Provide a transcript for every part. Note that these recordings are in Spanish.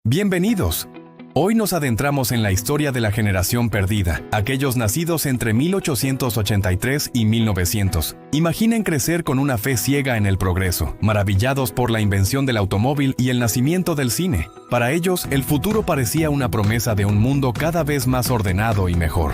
Bienvenidos. Hoy nos adentramos en la historia de la generación perdida, aquellos nacidos entre 1883 y 1900. Imaginen crecer con una fe ciega en el progreso, maravillados por la invención del automóvil y el nacimiento del cine. Para ellos, el futuro parecía una promesa de un mundo cada vez más ordenado y mejor.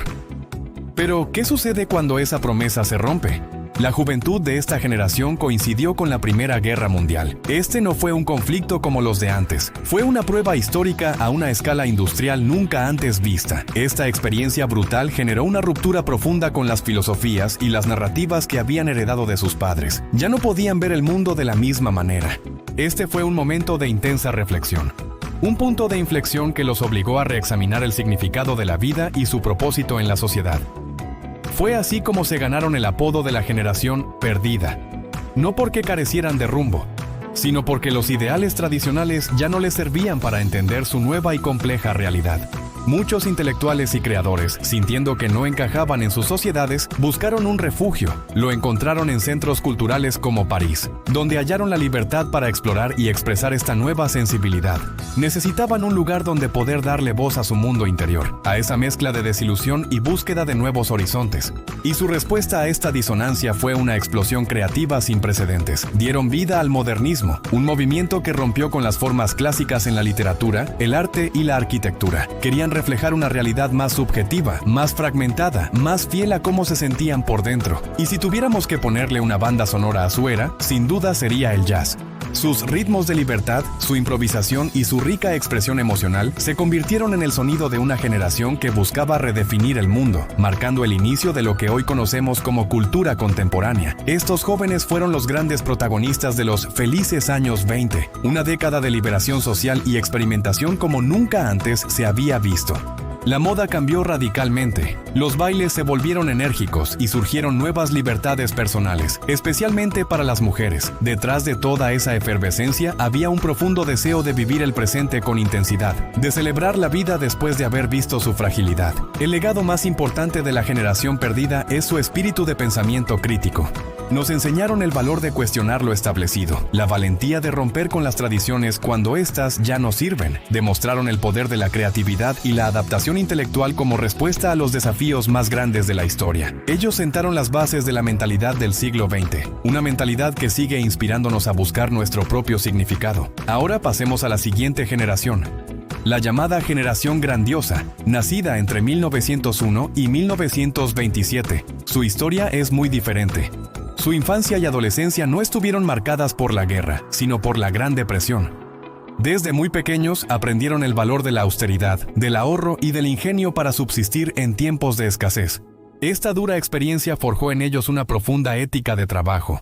Pero, ¿qué sucede cuando esa promesa se rompe? La juventud de esta generación coincidió con la Primera Guerra Mundial. Este no fue un conflicto como los de antes. Fue una prueba histórica a una escala industrial nunca antes vista. Esta experiencia brutal generó una ruptura profunda con las filosofías y las narrativas que habían heredado de sus padres. Ya no podían ver el mundo de la misma manera. Este fue un momento de intensa reflexión. Un punto de inflexión que los obligó a reexaminar el significado de la vida y su propósito en la sociedad. Fue así como se ganaron el apodo de la generación perdida. No porque carecieran de rumbo, sino porque los ideales tradicionales ya no les servían para entender su nueva y compleja realidad. Muchos intelectuales y creadores, sintiendo que no encajaban en sus sociedades, buscaron un refugio. Lo encontraron en centros culturales como París, donde hallaron la libertad para explorar y expresar esta nueva sensibilidad. Necesitaban un lugar donde poder darle voz a su mundo interior, a esa mezcla de desilusión y búsqueda de nuevos horizontes. Y su respuesta a esta disonancia fue una explosión creativa sin precedentes. Dieron vida al modernismo, un movimiento que rompió con las formas clásicas en la literatura, el arte y la arquitectura. Querían reflejar una realidad más subjetiva, más fragmentada, más fiel a cómo se sentían por dentro. Y si tuviéramos que ponerle una banda sonora a su era, sin duda sería el jazz. Sus ritmos de libertad, su improvisación y su rica expresión emocional se convirtieron en el sonido de una generación que buscaba redefinir el mundo, marcando el inicio de lo que hoy conocemos como cultura contemporánea. Estos jóvenes fueron los grandes protagonistas de los felices años 20, una década de liberación social y experimentación como nunca antes se había visto. La moda cambió radicalmente. Los bailes se volvieron enérgicos y surgieron nuevas libertades personales, especialmente para las mujeres. Detrás de toda esa efervescencia había un profundo deseo de vivir el presente con intensidad, de celebrar la vida después de haber visto su fragilidad. El legado más importante de la generación perdida es su espíritu de pensamiento crítico. Nos enseñaron el valor de cuestionar lo establecido, la valentía de romper con las tradiciones cuando éstas ya no sirven. Demostraron el poder de la creatividad y la adaptación intelectual como respuesta a los desafíos más grandes de la historia. Ellos sentaron las bases de la mentalidad del siglo XX, una mentalidad que sigue inspirándonos a buscar nuestro propio significado. Ahora pasemos a la siguiente generación. La llamada generación grandiosa, nacida entre 1901 y 1927. Su historia es muy diferente. Su infancia y adolescencia no estuvieron marcadas por la guerra, sino por la Gran Depresión. Desde muy pequeños aprendieron el valor de la austeridad, del ahorro y del ingenio para subsistir en tiempos de escasez. Esta dura experiencia forjó en ellos una profunda ética de trabajo,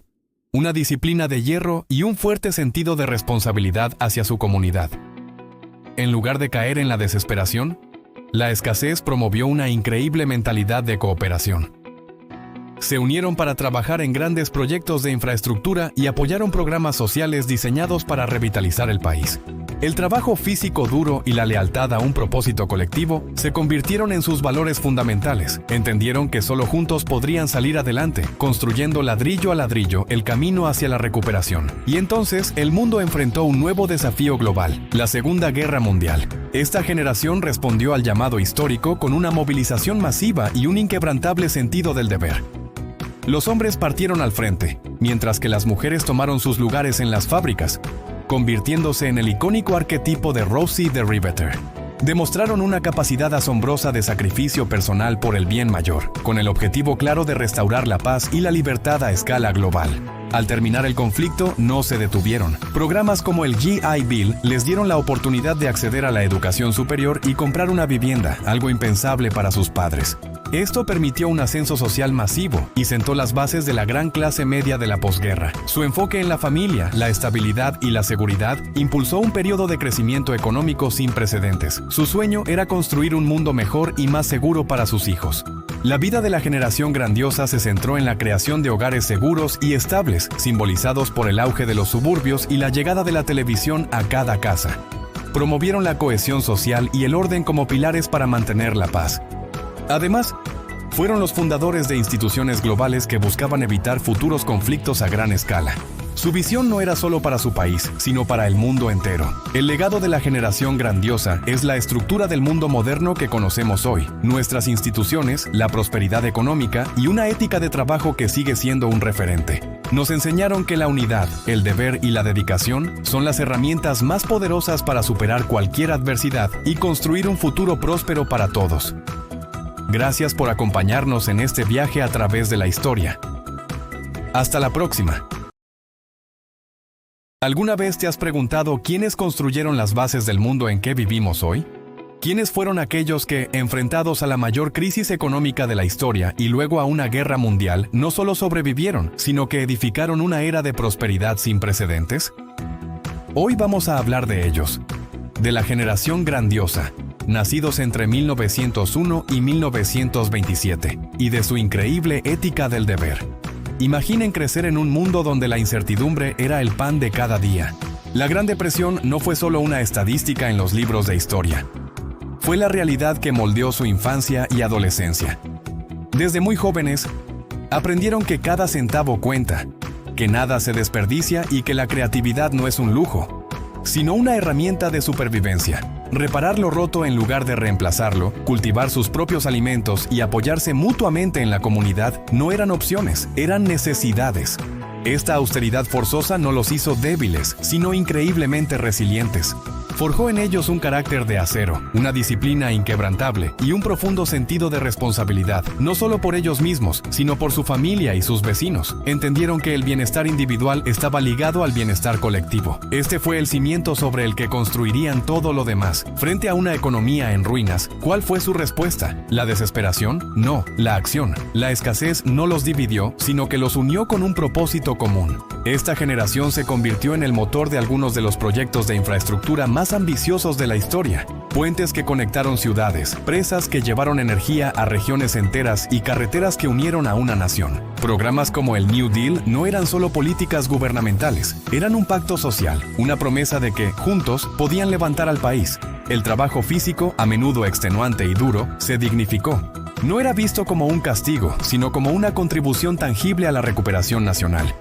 una disciplina de hierro y un fuerte sentido de responsabilidad hacia su comunidad. En lugar de caer en la desesperación, la escasez promovió una increíble mentalidad de cooperación. Se unieron para trabajar en grandes proyectos de infraestructura y apoyaron programas sociales diseñados para revitalizar el país. El trabajo físico duro y la lealtad a un propósito colectivo se convirtieron en sus valores fundamentales. Entendieron que solo juntos podrían salir adelante, construyendo ladrillo a ladrillo el camino hacia la recuperación. Y entonces el mundo enfrentó un nuevo desafío global, la Segunda Guerra Mundial. Esta generación respondió al llamado histórico con una movilización masiva y un inquebrantable sentido del deber. Los hombres partieron al frente, mientras que las mujeres tomaron sus lugares en las fábricas, convirtiéndose en el icónico arquetipo de Rosie the Riveter. Demostraron una capacidad asombrosa de sacrificio personal por el bien mayor, con el objetivo claro de restaurar la paz y la libertad a escala global. Al terminar el conflicto, no se detuvieron. Programas como el GI Bill les dieron la oportunidad de acceder a la educación superior y comprar una vivienda, algo impensable para sus padres. Esto permitió un ascenso social masivo y sentó las bases de la gran clase media de la posguerra. Su enfoque en la familia, la estabilidad y la seguridad impulsó un periodo de crecimiento económico sin precedentes. Su sueño era construir un mundo mejor y más seguro para sus hijos. La vida de la generación grandiosa se centró en la creación de hogares seguros y estables, simbolizados por el auge de los suburbios y la llegada de la televisión a cada casa. Promovieron la cohesión social y el orden como pilares para mantener la paz. Además, fueron los fundadores de instituciones globales que buscaban evitar futuros conflictos a gran escala. Su visión no era solo para su país, sino para el mundo entero. El legado de la generación grandiosa es la estructura del mundo moderno que conocemos hoy, nuestras instituciones, la prosperidad económica y una ética de trabajo que sigue siendo un referente. Nos enseñaron que la unidad, el deber y la dedicación son las herramientas más poderosas para superar cualquier adversidad y construir un futuro próspero para todos. Gracias por acompañarnos en este viaje a través de la historia. Hasta la próxima. ¿Alguna vez te has preguntado quiénes construyeron las bases del mundo en que vivimos hoy? ¿Quiénes fueron aquellos que, enfrentados a la mayor crisis económica de la historia y luego a una guerra mundial, no solo sobrevivieron, sino que edificaron una era de prosperidad sin precedentes? Hoy vamos a hablar de ellos, de la generación grandiosa, nacidos entre 1901 y 1927, y de su increíble ética del deber. Imaginen crecer en un mundo donde la incertidumbre era el pan de cada día. La Gran Depresión no fue solo una estadística en los libros de historia. Fue la realidad que moldeó su infancia y adolescencia. Desde muy jóvenes, aprendieron que cada centavo cuenta, que nada se desperdicia y que la creatividad no es un lujo, sino una herramienta de supervivencia. Reparar lo roto en lugar de reemplazarlo, cultivar sus propios alimentos y apoyarse mutuamente en la comunidad no eran opciones, eran necesidades. Esta austeridad forzosa no los hizo débiles, sino increíblemente resilientes. Forjó en ellos un carácter de acero, una disciplina inquebrantable y un profundo sentido de responsabilidad, no solo por ellos mismos, sino por su familia y sus vecinos. Entendieron que el bienestar individual estaba ligado al bienestar colectivo. Este fue el cimiento sobre el que construirían todo lo demás. Frente a una economía en ruinas, ¿cuál fue su respuesta? ¿La desesperación? No, la acción. La escasez no los dividió, sino que los unió con un propósito común. Esta generación se convirtió en el motor de algunos de los proyectos de infraestructura más ambiciosos de la historia. Puentes que conectaron ciudades, presas que llevaron energía a regiones enteras y carreteras que unieron a una nación. Programas como el New Deal no eran solo políticas gubernamentales, eran un pacto social, una promesa de que, juntos, podían levantar al país. El trabajo físico, a menudo extenuante y duro, se dignificó. No era visto como un castigo, sino como una contribución tangible a la recuperación nacional.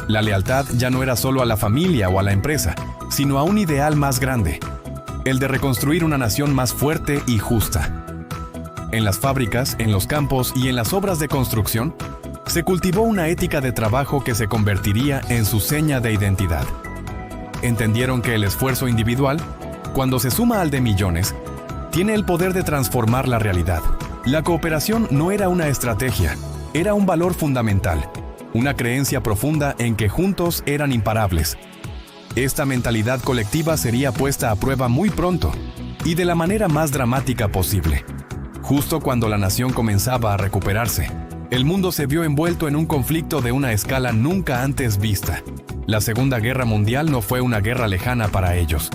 La lealtad ya no era solo a la familia o a la empresa, sino a un ideal más grande, el de reconstruir una nación más fuerte y justa. En las fábricas, en los campos y en las obras de construcción, se cultivó una ética de trabajo que se convertiría en su seña de identidad. Entendieron que el esfuerzo individual, cuando se suma al de millones, tiene el poder de transformar la realidad. La cooperación no era una estrategia, era un valor fundamental, una creencia profunda en que juntos eran imparables. Esta mentalidad colectiva sería puesta a prueba muy pronto, y de la manera más dramática posible. Justo cuando la nación comenzaba a recuperarse, el mundo se vio envuelto en un conflicto de una escala nunca antes vista. La Segunda Guerra Mundial no fue una guerra lejana para ellos.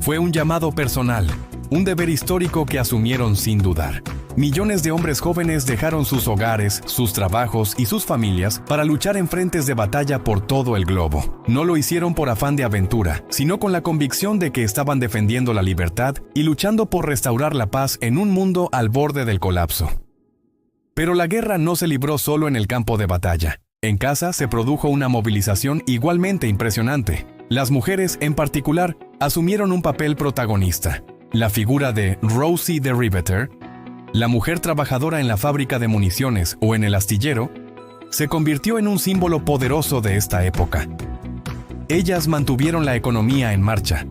Fue un llamado personal, un deber histórico que asumieron sin dudar. Millones de hombres jóvenes dejaron sus hogares, sus trabajos y sus familias para luchar en frentes de batalla por todo el globo. No lo hicieron por afán de aventura, sino con la convicción de que estaban defendiendo la libertad y luchando por restaurar la paz en un mundo al borde del colapso. Pero la guerra no se libró solo en el campo de batalla. En casa se produjo una movilización igualmente impresionante. Las mujeres, en particular, asumieron un papel protagonista. La figura de Rosie the Riveter, la mujer trabajadora en la fábrica de municiones o en el astillero, se convirtió en un símbolo poderoso de esta época. Ellas mantuvieron la economía en marcha,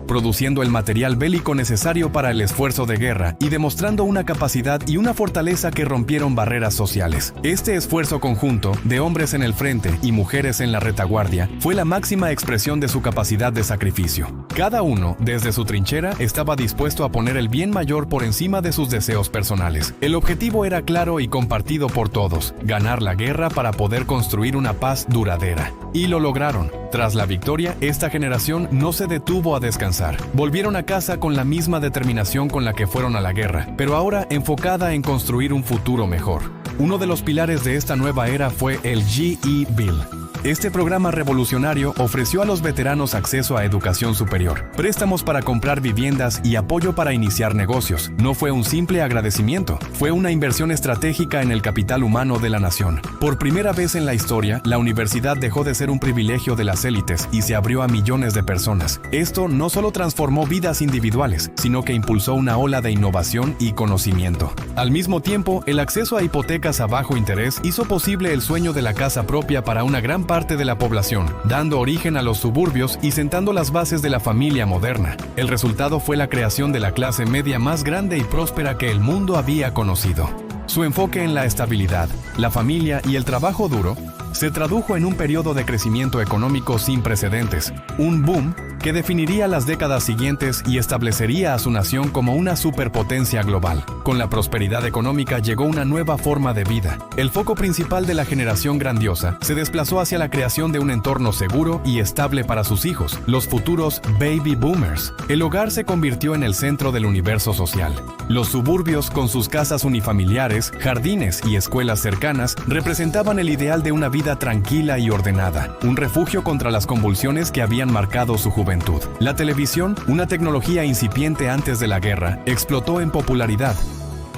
produciendo el material bélico necesario para el esfuerzo de guerra y demostrando una capacidad y una fortaleza que rompieron barreras sociales. Este esfuerzo conjunto, de hombres en el frente y mujeres en la retaguardia, fue la máxima expresión de su capacidad de sacrificio. Cada uno, desde su trinchera, estaba dispuesto a poner el bien mayor por encima de sus deseos personales. El objetivo era claro y compartido por todos: ganar la guerra para poder construir una paz duradera. Y lo lograron. Tras la victoria, esta generación no se detuvo a descansar. Volvieron a casa con la misma determinación con la que fueron a la guerra, pero ahora enfocada en construir un futuro mejor. Uno de los pilares de esta nueva era fue el GE Bill, Este programa revolucionario ofreció a los veteranos acceso a educación superior, préstamos para comprar viviendas y apoyo para iniciar negocios. No fue un simple agradecimiento, fue una inversión estratégica en el capital humano de la nación. Por primera vez en la historia, la universidad dejó de ser un privilegio de las élites y se abrió a millones de personas. Esto no solo transformó vidas individuales, sino que impulsó una ola de innovación y conocimiento. Al mismo tiempo, el acceso a hipotecas a bajo interés hizo posible el sueño de la casa propia para una gran parte de la población, dando origen a los suburbios y sentando las bases de la familia moderna. El resultado fue la creación de la clase media más grande y próspera que el mundo había conocido. Su enfoque en la estabilidad, la familia y el trabajo duro se tradujo en un periodo de crecimiento económico sin precedentes, un boom que definiría las décadas siguientes y establecería a su nación como una superpotencia global. Con la prosperidad económica llegó una nueva forma de vida. El foco principal de la generación grandiosa se desplazó hacia la creación de un entorno seguro y estable para sus hijos, los futuros baby boomers. El hogar se convirtió en el centro del universo social. Los suburbios, con sus casas unifamiliares, jardines y escuelas cercanas, representaban el ideal de una vida tranquila y ordenada, un refugio contra las convulsiones que habían marcado su juventud. La televisión, una tecnología incipiente antes de la guerra, explotó en popularidad,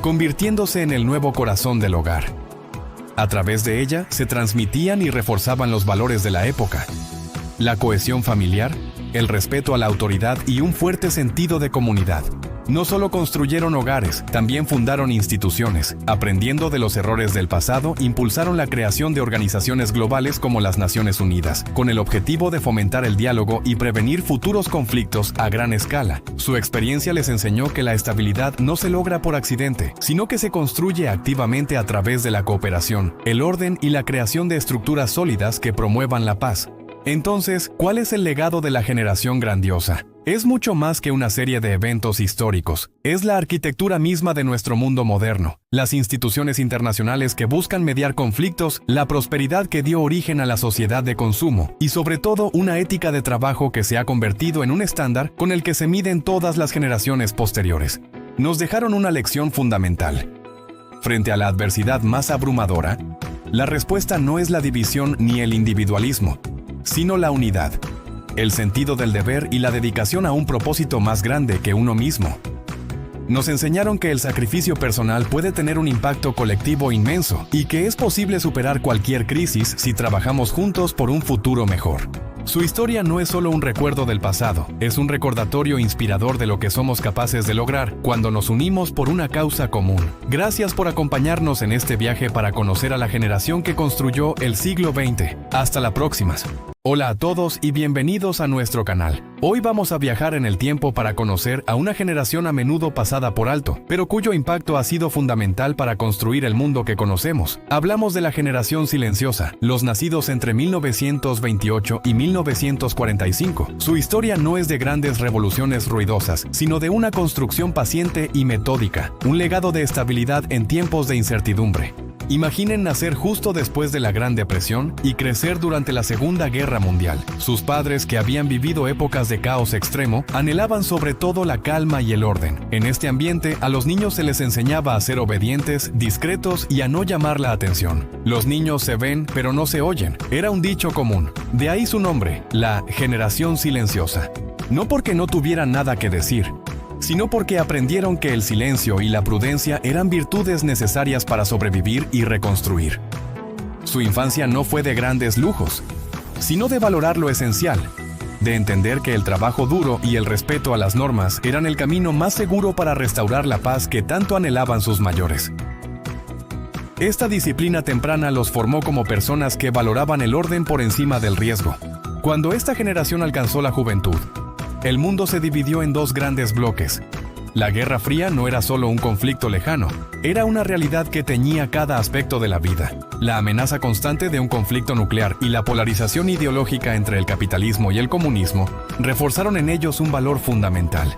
convirtiéndose en el nuevo corazón del hogar. A través de ella se transmitían y reforzaban los valores de la época: la cohesión familiar, el respeto a la autoridad y un fuerte sentido de comunidad. No solo construyeron hogares, también fundaron instituciones. Aprendiendo de los errores del pasado, impulsaron la creación de organizaciones globales como las Naciones Unidas, con el objetivo de fomentar el diálogo y prevenir futuros conflictos a gran escala. Su experiencia les enseñó que la estabilidad no se logra por accidente, sino que se construye activamente a través de la cooperación, el orden y la creación de estructuras sólidas que promuevan la paz. Entonces, ¿cuál es el legado de la generación grandiosa? Es mucho más que una serie de eventos históricos. Es la arquitectura misma de nuestro mundo moderno, las instituciones internacionales que buscan mediar conflictos, la prosperidad que dio origen a la sociedad de consumo y sobre todo una ética de trabajo que se ha convertido en un estándar con el que se miden todas las generaciones posteriores. Nos dejaron una lección fundamental. Frente a la adversidad más abrumadora, la respuesta no es la división ni el individualismo, sino la unidad, el sentido del deber y la dedicación a un propósito más grande que uno mismo. Nos enseñaron que el sacrificio personal puede tener un impacto colectivo inmenso y que es posible superar cualquier crisis si trabajamos juntos por un futuro mejor. Su historia no es solo un recuerdo del pasado, es un recordatorio inspirador de lo que somos capaces de lograr cuando nos unimos por una causa común. Gracias por acompañarnos en este viaje para conocer a la generación que construyó el siglo XX. Hasta la próxima. Hola a todos y bienvenidos a nuestro canal. Hoy vamos a viajar en el tiempo para conocer a una generación a menudo pasada por alto, pero cuyo impacto ha sido fundamental para construir el mundo que conocemos. Hablamos de la generación silenciosa, los nacidos entre 1928 y 1945. Su historia no es de grandes revoluciones ruidosas, sino de una construcción paciente y metódica, un legado de estabilidad en tiempos de incertidumbre. Imaginen nacer justo después de la Gran Depresión y crecer durante la Segunda Guerra Mundial. Sus padres, que habían vivido épocas de caos extremo, anhelaban sobre todo la calma y el orden. En este ambiente, a los niños se les enseñaba a ser obedientes, discretos y a no llamar la atención. Los niños se ven, pero no se oyen. Era un dicho común. De ahí su nombre, la generación silenciosa. No porque no tuvieran nada que decir, sino porque aprendieron que el silencio y la prudencia eran virtudes necesarias para sobrevivir y reconstruir. Su infancia no fue de grandes lujos, sino de valorar lo esencial, de entender que el trabajo duro y el respeto a las normas eran el camino más seguro para restaurar la paz que tanto anhelaban sus mayores. Esta disciplina temprana los formó como personas que valoraban el orden por encima del riesgo. Cuando esta generación alcanzó la juventud, el mundo se dividió en dos grandes bloques. La Guerra Fría no era solo un conflicto lejano, era una realidad que teñía cada aspecto de la vida. La amenaza constante de un conflicto nuclear y la polarización ideológica entre el capitalismo y el comunismo reforzaron en ellos un valor fundamental: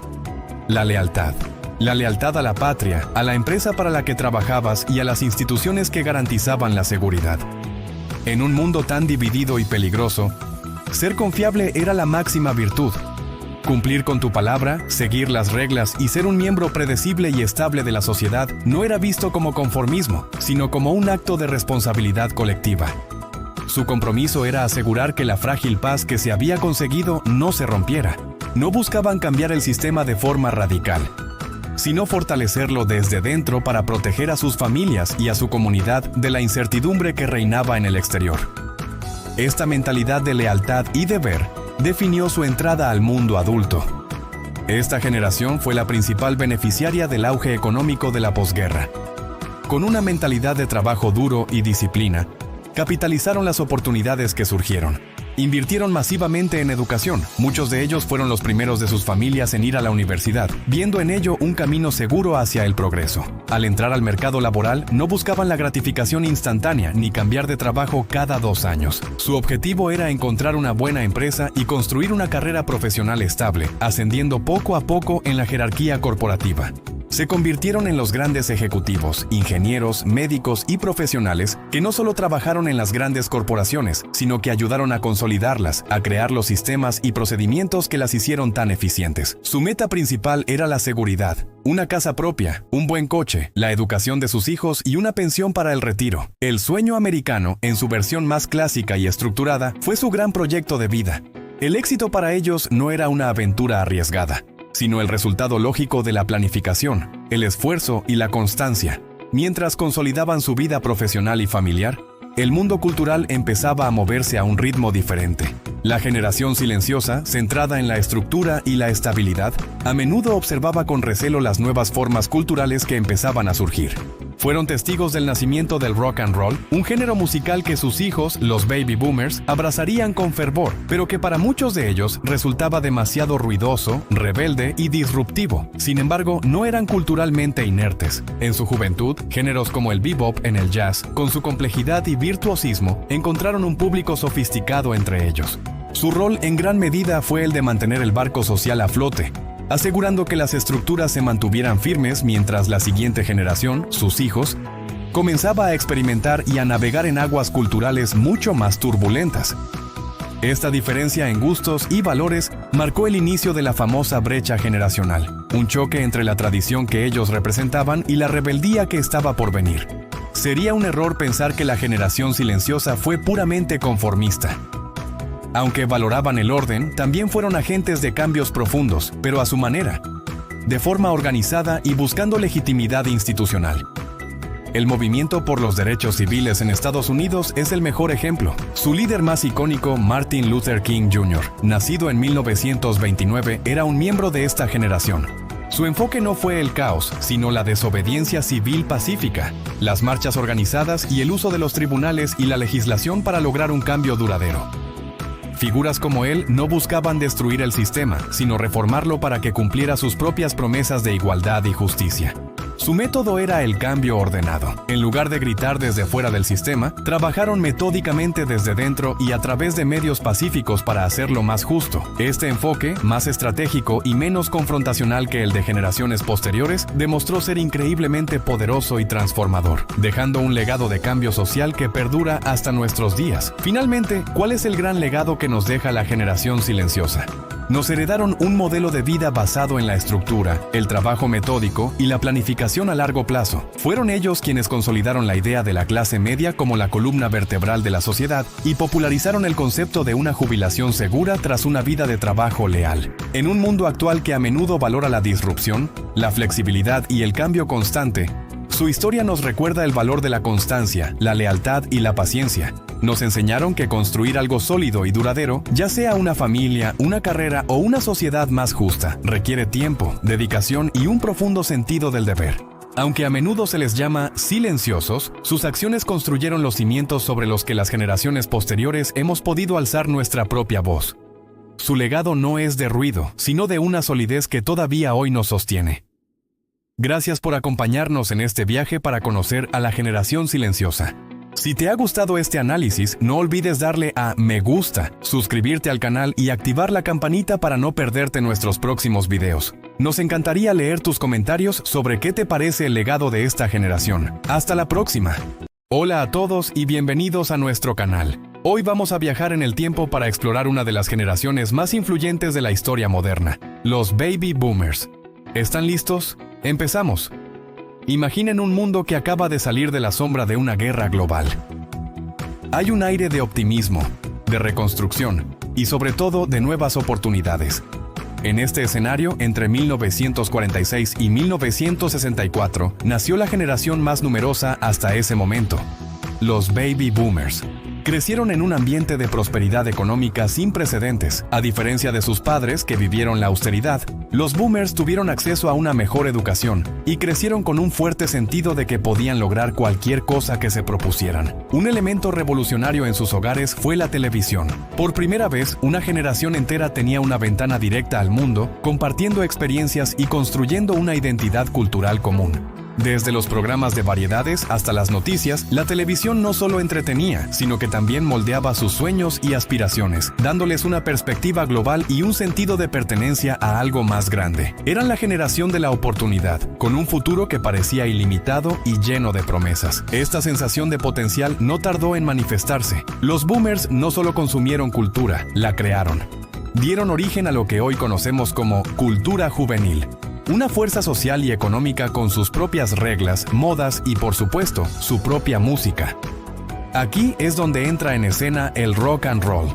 la lealtad. La lealtad a la patria, a la empresa para la que trabajabas y a las instituciones que garantizaban la seguridad. En un mundo tan dividido y peligroso, ser confiable era la máxima virtud. Cumplir con tu palabra, seguir las reglas y ser un miembro predecible y estable de la sociedad no era visto como conformismo, sino como un acto de responsabilidad colectiva. Su compromiso era asegurar que la frágil paz que se había conseguido no se rompiera. No buscaban cambiar el sistema de forma radical, sino fortalecerlo desde dentro para proteger a sus familias y a su comunidad de la incertidumbre que reinaba en el exterior. Esta mentalidad de lealtad y deber definió su entrada al mundo adulto. Esta generación fue la principal beneficiaria del auge económico de la posguerra. Con una mentalidad de trabajo duro y disciplina, capitalizaron las oportunidades que surgieron. Invirtieron masivamente en educación. Muchos de ellos fueron los primeros de sus familias en ir a la universidad, viendo en ello un camino seguro hacia el progreso. Al entrar al mercado laboral, no buscaban la gratificación instantánea ni cambiar de trabajo cada 2 años. Su objetivo era encontrar una buena empresa y construir una carrera profesional estable, ascendiendo poco a poco en la jerarquía corporativa. Se convirtieron en los grandes ejecutivos, ingenieros, médicos y profesionales que no solo trabajaron en las grandes corporaciones, sino que ayudaron a consolidarlas, a crear los sistemas y procedimientos que las hicieron tan eficientes. Su meta principal era la seguridad, una casa propia, un buen coche, la educación de sus hijos y una pensión para el retiro. El sueño americano, en su versión más clásica y estructurada, fue su gran proyecto de vida. El éxito para ellos no era una aventura arriesgada, sino el resultado lógico de la planificación, el esfuerzo y la constancia. Mientras consolidaban su vida profesional y familiar, el mundo cultural empezaba a moverse a un ritmo diferente. La generación silenciosa, centrada en la estructura y la estabilidad, a menudo observaba con recelo las nuevas formas culturales que empezaban a surgir. Fueron testigos del nacimiento del rock and roll, un género musical que sus hijos, los baby boomers, abrazarían con fervor, pero que para muchos de ellos resultaba demasiado ruidoso, rebelde y disruptivo. Sin embargo, no eran culturalmente inertes. En su juventud, géneros como el bebop en el jazz, con su complejidad y virtuosismo, encontraron un público sofisticado entre ellos. Su rol en gran medida fue el de mantener el barco social a flote, asegurando que las estructuras se mantuvieran firmes mientras la siguiente generación, sus hijos, comenzaba a experimentar y a navegar en aguas culturales mucho más turbulentas. Esta diferencia en gustos y valores marcó el inicio de la famosa brecha generacional, un choque entre la tradición que ellos representaban y la rebeldía que estaba por venir. Sería un error pensar que la generación silenciosa fue puramente conformista. Aunque valoraban el orden, también fueron agentes de cambios profundos, pero a su manera, de forma organizada y buscando legitimidad institucional. El movimiento por los derechos civiles en Estados Unidos es el mejor ejemplo. Su líder más icónico, Martin Luther King Jr., nacido en 1929, era un miembro de esta generación. Su enfoque no fue el caos, sino la desobediencia civil pacífica, las marchas organizadas y el uso de los tribunales y la legislación para lograr un cambio duradero. Figuras como él no buscaban destruir el sistema, sino reformarlo para que cumpliera sus propias promesas de igualdad y justicia. Su método era el cambio ordenado. En lugar de gritar desde fuera del sistema, trabajaron metódicamente desde dentro y a través de medios pacíficos para hacerlo más justo. Este enfoque, más estratégico y menos confrontacional que el de generaciones posteriores, demostró ser increíblemente poderoso y transformador, dejando un legado de cambio social que perdura hasta nuestros días. Finalmente, ¿cuál es el gran legado que nos deja la generación silenciosa? Nos heredaron un modelo de vida basado en la estructura, el trabajo metódico y la planificación a largo plazo. Fueron ellos quienes consolidaron la idea de la clase media como la columna vertebral de la sociedad y popularizaron el concepto de una jubilación segura tras una vida de trabajo leal. En un mundo actual que a menudo valora la disrupción, la flexibilidad y el cambio constante, su historia nos recuerda el valor de la constancia, la lealtad y la paciencia. Nos enseñaron que construir algo sólido y duradero, ya sea una familia, una carrera o una sociedad más justa, requiere tiempo, dedicación y un profundo sentido del deber. Aunque a menudo se les llama silenciosos, sus acciones construyeron los cimientos sobre los que las generaciones posteriores hemos podido alzar nuestra propia voz. Su legado no es de ruido, sino de una solidez que todavía hoy nos sostiene. Gracias por acompañarnos en este viaje para conocer a la generación silenciosa. Si te ha gustado este análisis, no olvides darle a me gusta, suscribirte al canal y activar la campanita para no perderte nuestros próximos videos. Nos encantaría leer tus comentarios sobre qué te parece el legado de esta generación. ¡Hasta la próxima! Hola a todos y bienvenidos a nuestro canal. Hoy vamos a viajar en el tiempo para explorar una de las generaciones más influyentes de la historia moderna, los Baby Boomers. ¿Están listos? ¡Empezamos! Imaginen un mundo que acaba de salir de la sombra de una guerra global. Hay un aire de optimismo, de reconstrucción y sobre todo de nuevas oportunidades. En este escenario, entre 1946 y 1964, nació la generación más numerosa hasta ese momento, los Baby Boomers. Crecieron en un ambiente de prosperidad económica sin precedentes. A diferencia de sus padres, que vivieron la austeridad, los boomers tuvieron acceso a una mejor educación y crecieron con un fuerte sentido de que podían lograr cualquier cosa que se propusieran. Un elemento revolucionario en sus hogares fue la televisión. Por primera vez, una generación entera tenía una ventana directa al mundo, compartiendo experiencias y construyendo una identidad cultural común. Desde los programas de variedades hasta las noticias, la televisión no solo entretenía, sino que también moldeaba sus sueños y aspiraciones, dándoles una perspectiva global y un sentido de pertenencia a algo más grande. Eran la generación de la oportunidad, con un futuro que parecía ilimitado y lleno de promesas. Esta sensación de potencial no tardó en manifestarse. Los boomers no solo consumieron cultura, la crearon. Dieron origen a lo que hoy conocemos como cultura juvenil. Una fuerza social y económica con sus propias reglas, modas y, por supuesto, su propia música. Aquí es donde entra en escena el rock and roll.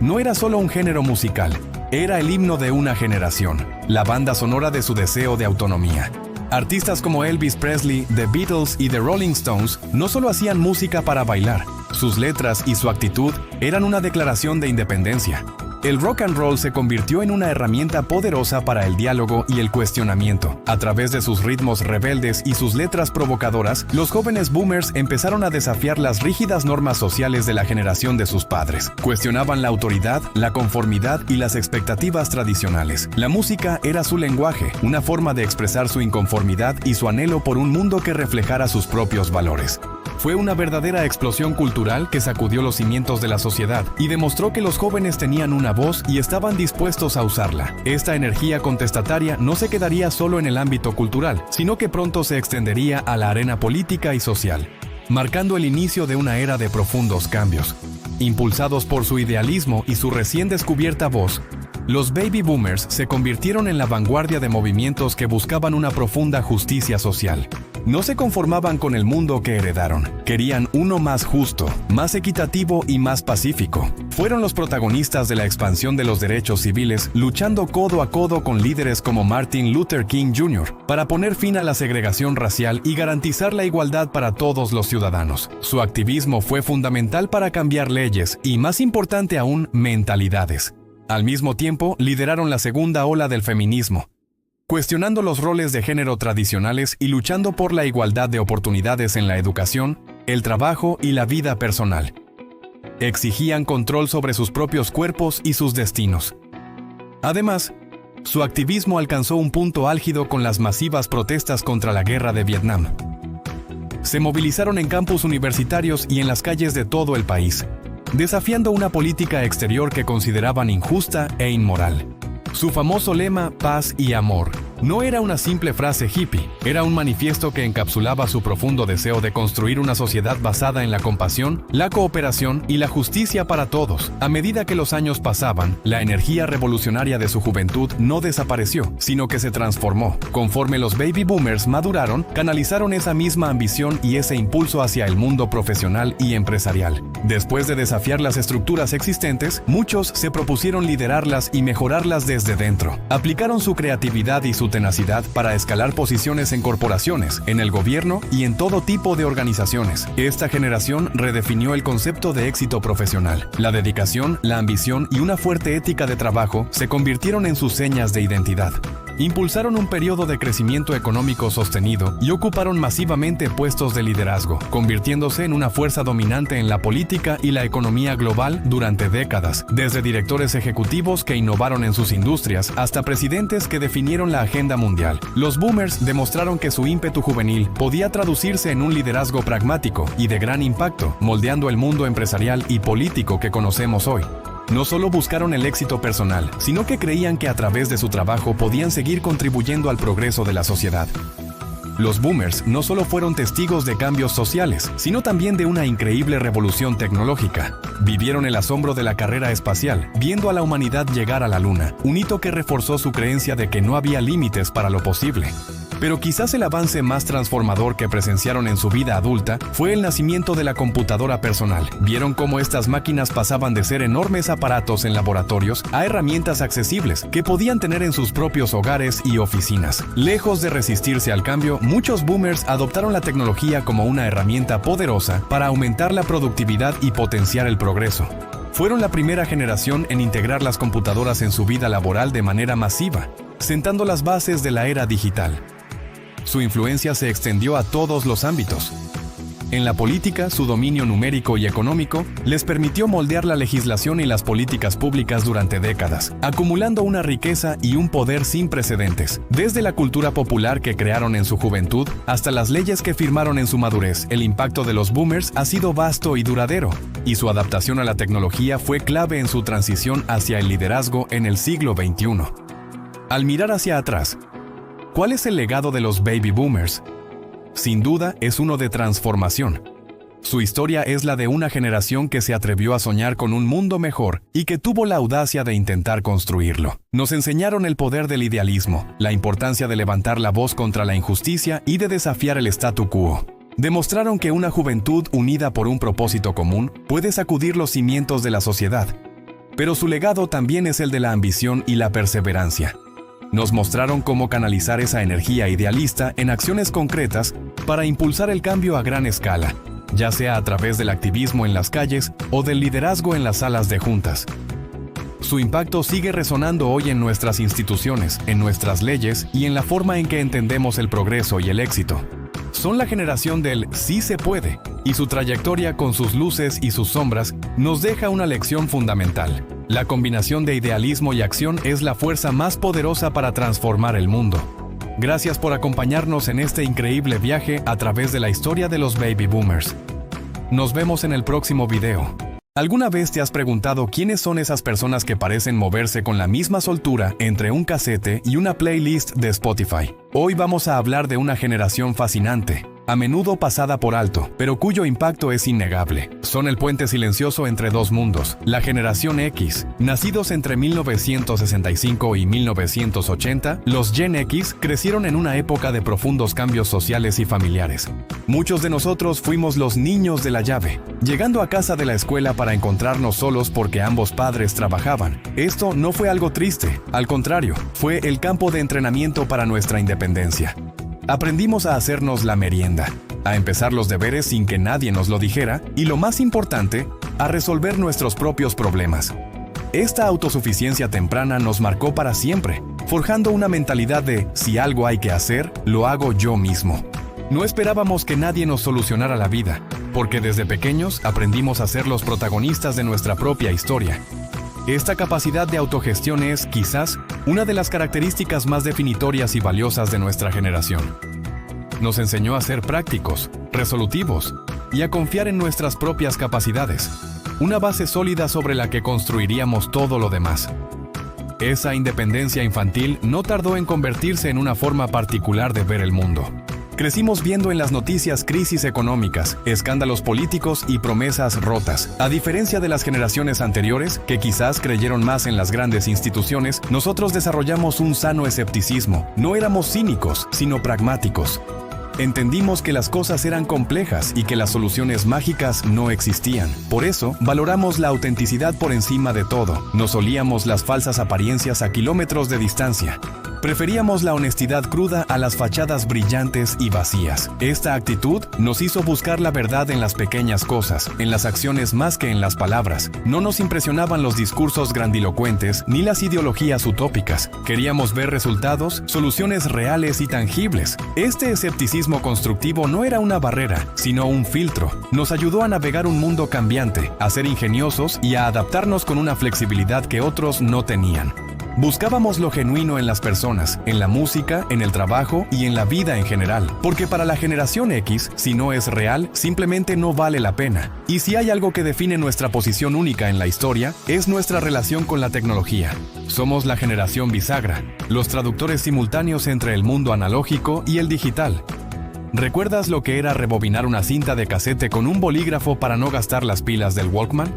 No era solo un género musical, era el himno de una generación, la banda sonora de su deseo de autonomía. Artistas como Elvis Presley, The Beatles y The Rolling Stones no solo hacían música para bailar, sus letras y su actitud eran una declaración de independencia. El rock and roll se convirtió en una herramienta poderosa para el diálogo y el cuestionamiento. A través de sus ritmos rebeldes y sus letras provocadoras, los jóvenes boomers empezaron a desafiar las rígidas normas sociales de la generación de sus padres. Cuestionaban la autoridad, la conformidad y las expectativas tradicionales. La música era su lenguaje, una forma de expresar su inconformidad y su anhelo por un mundo que reflejara sus propios valores. Fue una verdadera explosión cultural que sacudió los cimientos de la sociedad y demostró que los jóvenes tenían una voz y estaban dispuestos a usarla. Esta energía contestataria no se quedaría solo en el ámbito cultural, sino que pronto se extendería a la arena política y social, marcando el inicio de una era de profundos cambios. Impulsados por su idealismo y su recién descubierta voz, los baby boomers se convirtieron en la vanguardia de movimientos que buscaban una profunda justicia social. No se conformaban con el mundo que heredaron. Querían uno más justo, más equitativo y más pacífico. Fueron los protagonistas de la expansión de los derechos civiles, luchando codo a codo con líderes como Martin Luther King Jr. para poner fin a la segregación racial y garantizar la igualdad para todos los ciudadanos. Su activismo fue fundamental para cambiar leyes y, más importante aún, mentalidades. Al mismo tiempo, lideraron la segunda ola del feminismo, cuestionando los roles de género tradicionales y luchando por la igualdad de oportunidades en la educación, el trabajo y la vida personal. Exigían control sobre sus propios cuerpos y sus destinos. Además, su activismo alcanzó un punto álgido con las masivas protestas contra la guerra de Vietnam. Se movilizaron en campus universitarios y en las calles de todo el país, desafiando una política exterior que consideraban injusta e inmoral. Su famoso lema, paz y amor, no era una simple frase hippie, era un manifiesto que encapsulaba su profundo deseo de construir una sociedad basada en la compasión, la cooperación y la justicia para todos. A medida que los años pasaban, la energía revolucionaria de su juventud no desapareció, sino que se transformó. Conforme los baby boomers maduraron, canalizaron esa misma ambición y ese impulso hacia el mundo profesional y empresarial. Después de desafiar las estructuras existentes, muchos se propusieron liderarlas y mejorarlas desde dentro. Aplicaron su creatividad y su tenacidad para escalar posiciones en corporaciones, en el gobierno y en todo tipo de organizaciones. Esta generación redefinió el concepto de éxito profesional. La dedicación, la ambición y una fuerte ética de trabajo se convirtieron en sus señas de identidad. Impulsaron un periodo de crecimiento económico sostenido y ocuparon masivamente puestos de liderazgo, convirtiéndose en una fuerza dominante en la política y la economía global durante décadas, desde directores ejecutivos que innovaron en sus industrias hasta presidentes que definieron la agenda mundial. Los boomers demostraron que su ímpetu juvenil podía traducirse en un liderazgo pragmático y de gran impacto, moldeando el mundo empresarial y político que conocemos hoy. No solo buscaron el éxito personal, sino que creían que a través de su trabajo podían seguir contribuyendo al progreso de la sociedad. Los boomers no solo fueron testigos de cambios sociales, sino también de una increíble revolución tecnológica. Vivieron el asombro de la carrera espacial, viendo a la humanidad llegar a la Luna, un hito que reforzó su creencia de que no había límites para lo posible. Pero quizás el avance más transformador que presenciaron en su vida adulta fue el nacimiento de la computadora personal. Vieron cómo estas máquinas pasaban de ser enormes aparatos en laboratorios a herramientas accesibles que podían tener en sus propios hogares y oficinas. Lejos de resistirse al cambio, muchos boomers adoptaron la tecnología como una herramienta poderosa para aumentar la productividad y potenciar el progreso. Fueron la primera generación en integrar las computadoras en su vida laboral de manera masiva, sentando las bases de la era digital. Su influencia se extendió a todos los ámbitos. En la política, su dominio numérico y económico les permitió moldear la legislación y las políticas públicas durante décadas, acumulando una riqueza y un poder sin precedentes. Desde la cultura popular que crearon en su juventud hasta las leyes que firmaron en su madurez, el impacto de los boomers ha sido vasto y duradero, y su adaptación a la tecnología fue clave en su transición hacia el liderazgo en el siglo XXI. Al mirar hacia atrás, ¿cuál es el legado de los baby boomers? Sin duda, es uno de transformación. Su historia es la de una generación que se atrevió a soñar con un mundo mejor y que tuvo la audacia de intentar construirlo. Nos enseñaron el poder del idealismo, la importancia de levantar la voz contra la injusticia y de desafiar el statu quo. Demostraron que una juventud unida por un propósito común puede sacudir los cimientos de la sociedad. Pero su legado también es el de la ambición y la perseverancia. Nos mostraron cómo canalizar esa energía idealista en acciones concretas para impulsar el cambio a gran escala, ya sea a través del activismo en las calles o del liderazgo en las salas de juntas. Su impacto sigue resonando hoy en nuestras instituciones, en nuestras leyes y en la forma en que entendemos el progreso y el éxito. Son la generación del "sí se puede", y su trayectoria con sus luces y sus sombras nos deja una lección fundamental. La combinación de idealismo y acción es la fuerza más poderosa para transformar el mundo. Gracias por acompañarnos en este increíble viaje a través de la historia de los baby boomers. Nos vemos en el próximo video. ¿Alguna vez te has preguntado quiénes son esas personas que parecen moverse con la misma soltura entre un casete y una playlist de Spotify? Hoy vamos a hablar de una generación fascinante, a menudo pasada por alto, pero cuyo impacto es innegable. Son el puente silencioso entre dos mundos, la generación X. Nacidos entre 1965 y 1980, los Gen X crecieron en una época de profundos cambios sociales y familiares. Muchos de nosotros fuimos los niños de la llave, llegando a casa de la escuela para encontrarnos solos porque ambos padres trabajaban. Esto no fue algo triste, al contrario, fue el campo de entrenamiento para nuestra independencia. Aprendimos a hacernos la merienda, a empezar los deberes sin que nadie nos lo dijera y, lo más importante, a resolver nuestros propios problemas. Esta autosuficiencia temprana nos marcó para siempre, forjando una mentalidad de "si algo hay que hacer, lo hago yo mismo". No esperábamos que nadie nos solucionara la vida, porque desde pequeños aprendimos a ser los protagonistas de nuestra propia historia. Esta capacidad de autogestión es, quizás, una de las características más definitorias y valiosas de nuestra generación. Nos enseñó a ser prácticos, resolutivos y a confiar en nuestras propias capacidades, una base sólida sobre la que construiríamos todo lo demás. Esa independencia infantil no tardó en convertirse en una forma particular de ver el mundo. Crecimos viendo en las noticias crisis económicas, escándalos políticos y promesas rotas. A diferencia de las generaciones anteriores, que quizás creyeron más en las grandes instituciones, nosotros desarrollamos un sano escepticismo. No éramos cínicos, sino pragmáticos. Entendimos que las cosas eran complejas y que las soluciones mágicas no existían. Por eso, valoramos la autenticidad por encima de todo. Nos olíamos las falsas apariencias a kilómetros de distancia. Preferíamos la honestidad cruda a las fachadas brillantes y vacías. Esta actitud nos hizo buscar la verdad en las pequeñas cosas, en las acciones más que en las palabras. No nos impresionaban los discursos grandilocuentes ni las ideologías utópicas. Queríamos ver resultados, soluciones reales y tangibles. Este escepticismo constructivo no era una barrera, sino un filtro. Nos ayudó a navegar un mundo cambiante, a ser ingeniosos y a adaptarnos con una flexibilidad que otros no tenían. Buscábamos lo genuino en las personas, en la música, en el trabajo y en la vida en general. Porque para la generación X, si no es real, simplemente no vale la pena. Y si hay algo que define nuestra posición única en la historia, es nuestra relación con la tecnología. Somos la generación bisagra, los traductores simultáneos entre el mundo analógico y el digital. ¿Recuerdas lo que era rebobinar una cinta de casete con un bolígrafo para no gastar las pilas del Walkman?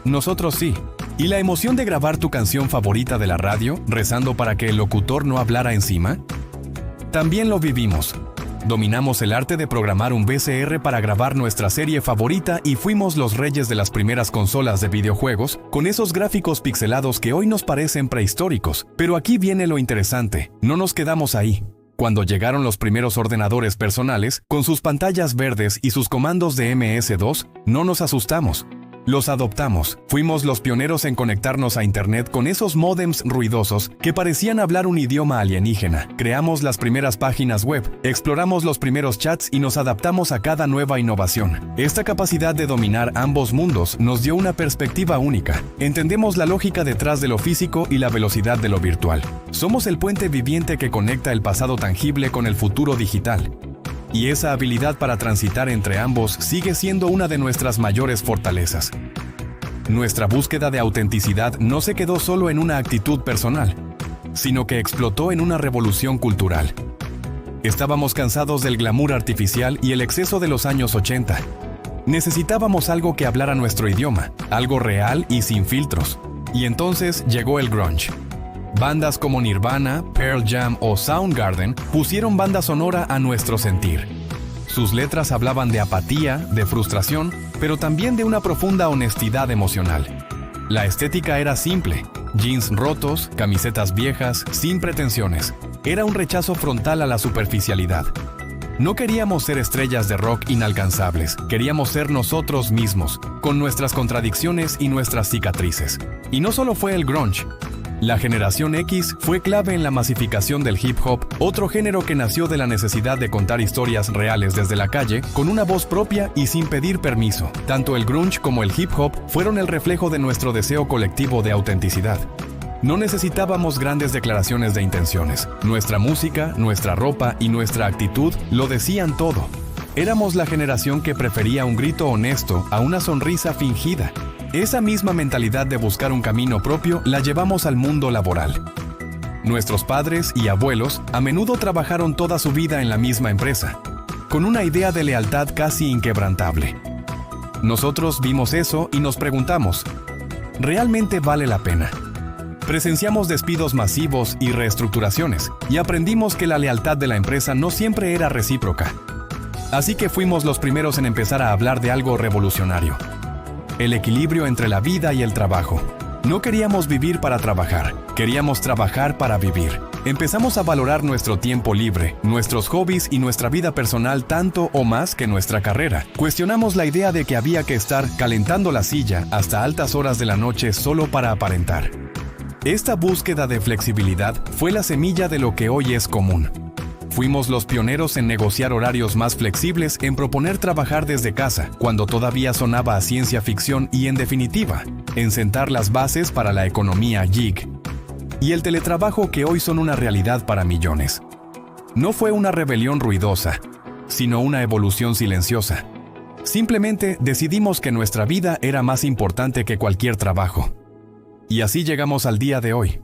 Nosotros sí. ¿Y la emoción de grabar tu canción favorita de la radio, rezando para que el locutor no hablara encima? También lo vivimos. Dominamos el arte de programar un VCR para grabar nuestra serie favorita y fuimos los reyes de las primeras consolas de videojuegos con esos gráficos pixelados que hoy nos parecen prehistóricos. Pero aquí viene lo interesante, no nos quedamos ahí. Cuando llegaron los primeros ordenadores personales, con sus pantallas verdes y sus comandos de MS-2, no nos asustamos. Los adoptamos. Fuimos los pioneros en conectarnos a Internet con esos módems ruidosos que parecían hablar un idioma alienígena. Creamos las primeras páginas web, exploramos los primeros chats y nos adaptamos a cada nueva innovación. Esta capacidad de dominar ambos mundos nos dio una perspectiva única. Entendemos la lógica detrás de lo físico y la velocidad de lo virtual. Somos el puente viviente que conecta el pasado tangible con el futuro digital. Y esa habilidad para transitar entre ambos sigue siendo una de nuestras mayores fortalezas. Nuestra búsqueda de autenticidad no se quedó solo en una actitud personal, sino que explotó en una revolución cultural. Estábamos cansados del glamour artificial y el exceso de los años 80. Necesitábamos algo que hablara nuestro idioma, algo real y sin filtros. Y entonces llegó el grunge. Bandas como Nirvana, Pearl Jam o Soundgarden pusieron banda sonora a nuestro sentir. Sus letras hablaban de apatía, de frustración, pero también de una profunda honestidad emocional. La estética era simple: jeans rotos, camisetas viejas, sin pretensiones. Era un rechazo frontal a la superficialidad. No queríamos ser estrellas de rock inalcanzables, queríamos ser nosotros mismos, con nuestras contradicciones y nuestras cicatrices. Y no solo fue el grunge. La generación X fue clave en la masificación del hip hop, otro género que nació de la necesidad de contar historias reales desde la calle, con una voz propia y sin pedir permiso. Tanto el grunge como el hip hop fueron el reflejo de nuestro deseo colectivo de autenticidad. No necesitábamos grandes declaraciones de intenciones. Nuestra música, nuestra ropa y nuestra actitud lo decían todo. Éramos la generación que prefería un grito honesto a una sonrisa fingida. Esa misma mentalidad de buscar un camino propio la llevamos al mundo laboral. Nuestros padres y abuelos a menudo trabajaron toda su vida en la misma empresa, con una idea de lealtad casi inquebrantable. Nosotros vimos eso y nos preguntamos, ¿realmente vale la pena? Presenciamos despidos masivos y reestructuraciones, y aprendimos que la lealtad de la empresa no siempre era recíproca. Así que fuimos los primeros en empezar a hablar de algo revolucionario: el equilibrio entre la vida y el trabajo. No queríamos vivir para trabajar, queríamos trabajar para vivir. Empezamos a valorar nuestro tiempo libre, nuestros hobbies y nuestra vida personal tanto o más que nuestra carrera. Cuestionamos la idea de que había que estar calentando la silla hasta altas horas de la noche solo para aparentar. Esta búsqueda de flexibilidad fue la semilla de lo que hoy es común. Fuimos los pioneros en negociar horarios más flexibles, en proponer trabajar desde casa, cuando todavía sonaba a ciencia ficción y, en definitiva, en sentar las bases para la economía gig y el teletrabajo que hoy son una realidad para millones. No fue una rebelión ruidosa, sino una evolución silenciosa. Simplemente decidimos que nuestra vida era más importante que cualquier trabajo. Y así llegamos al día de hoy.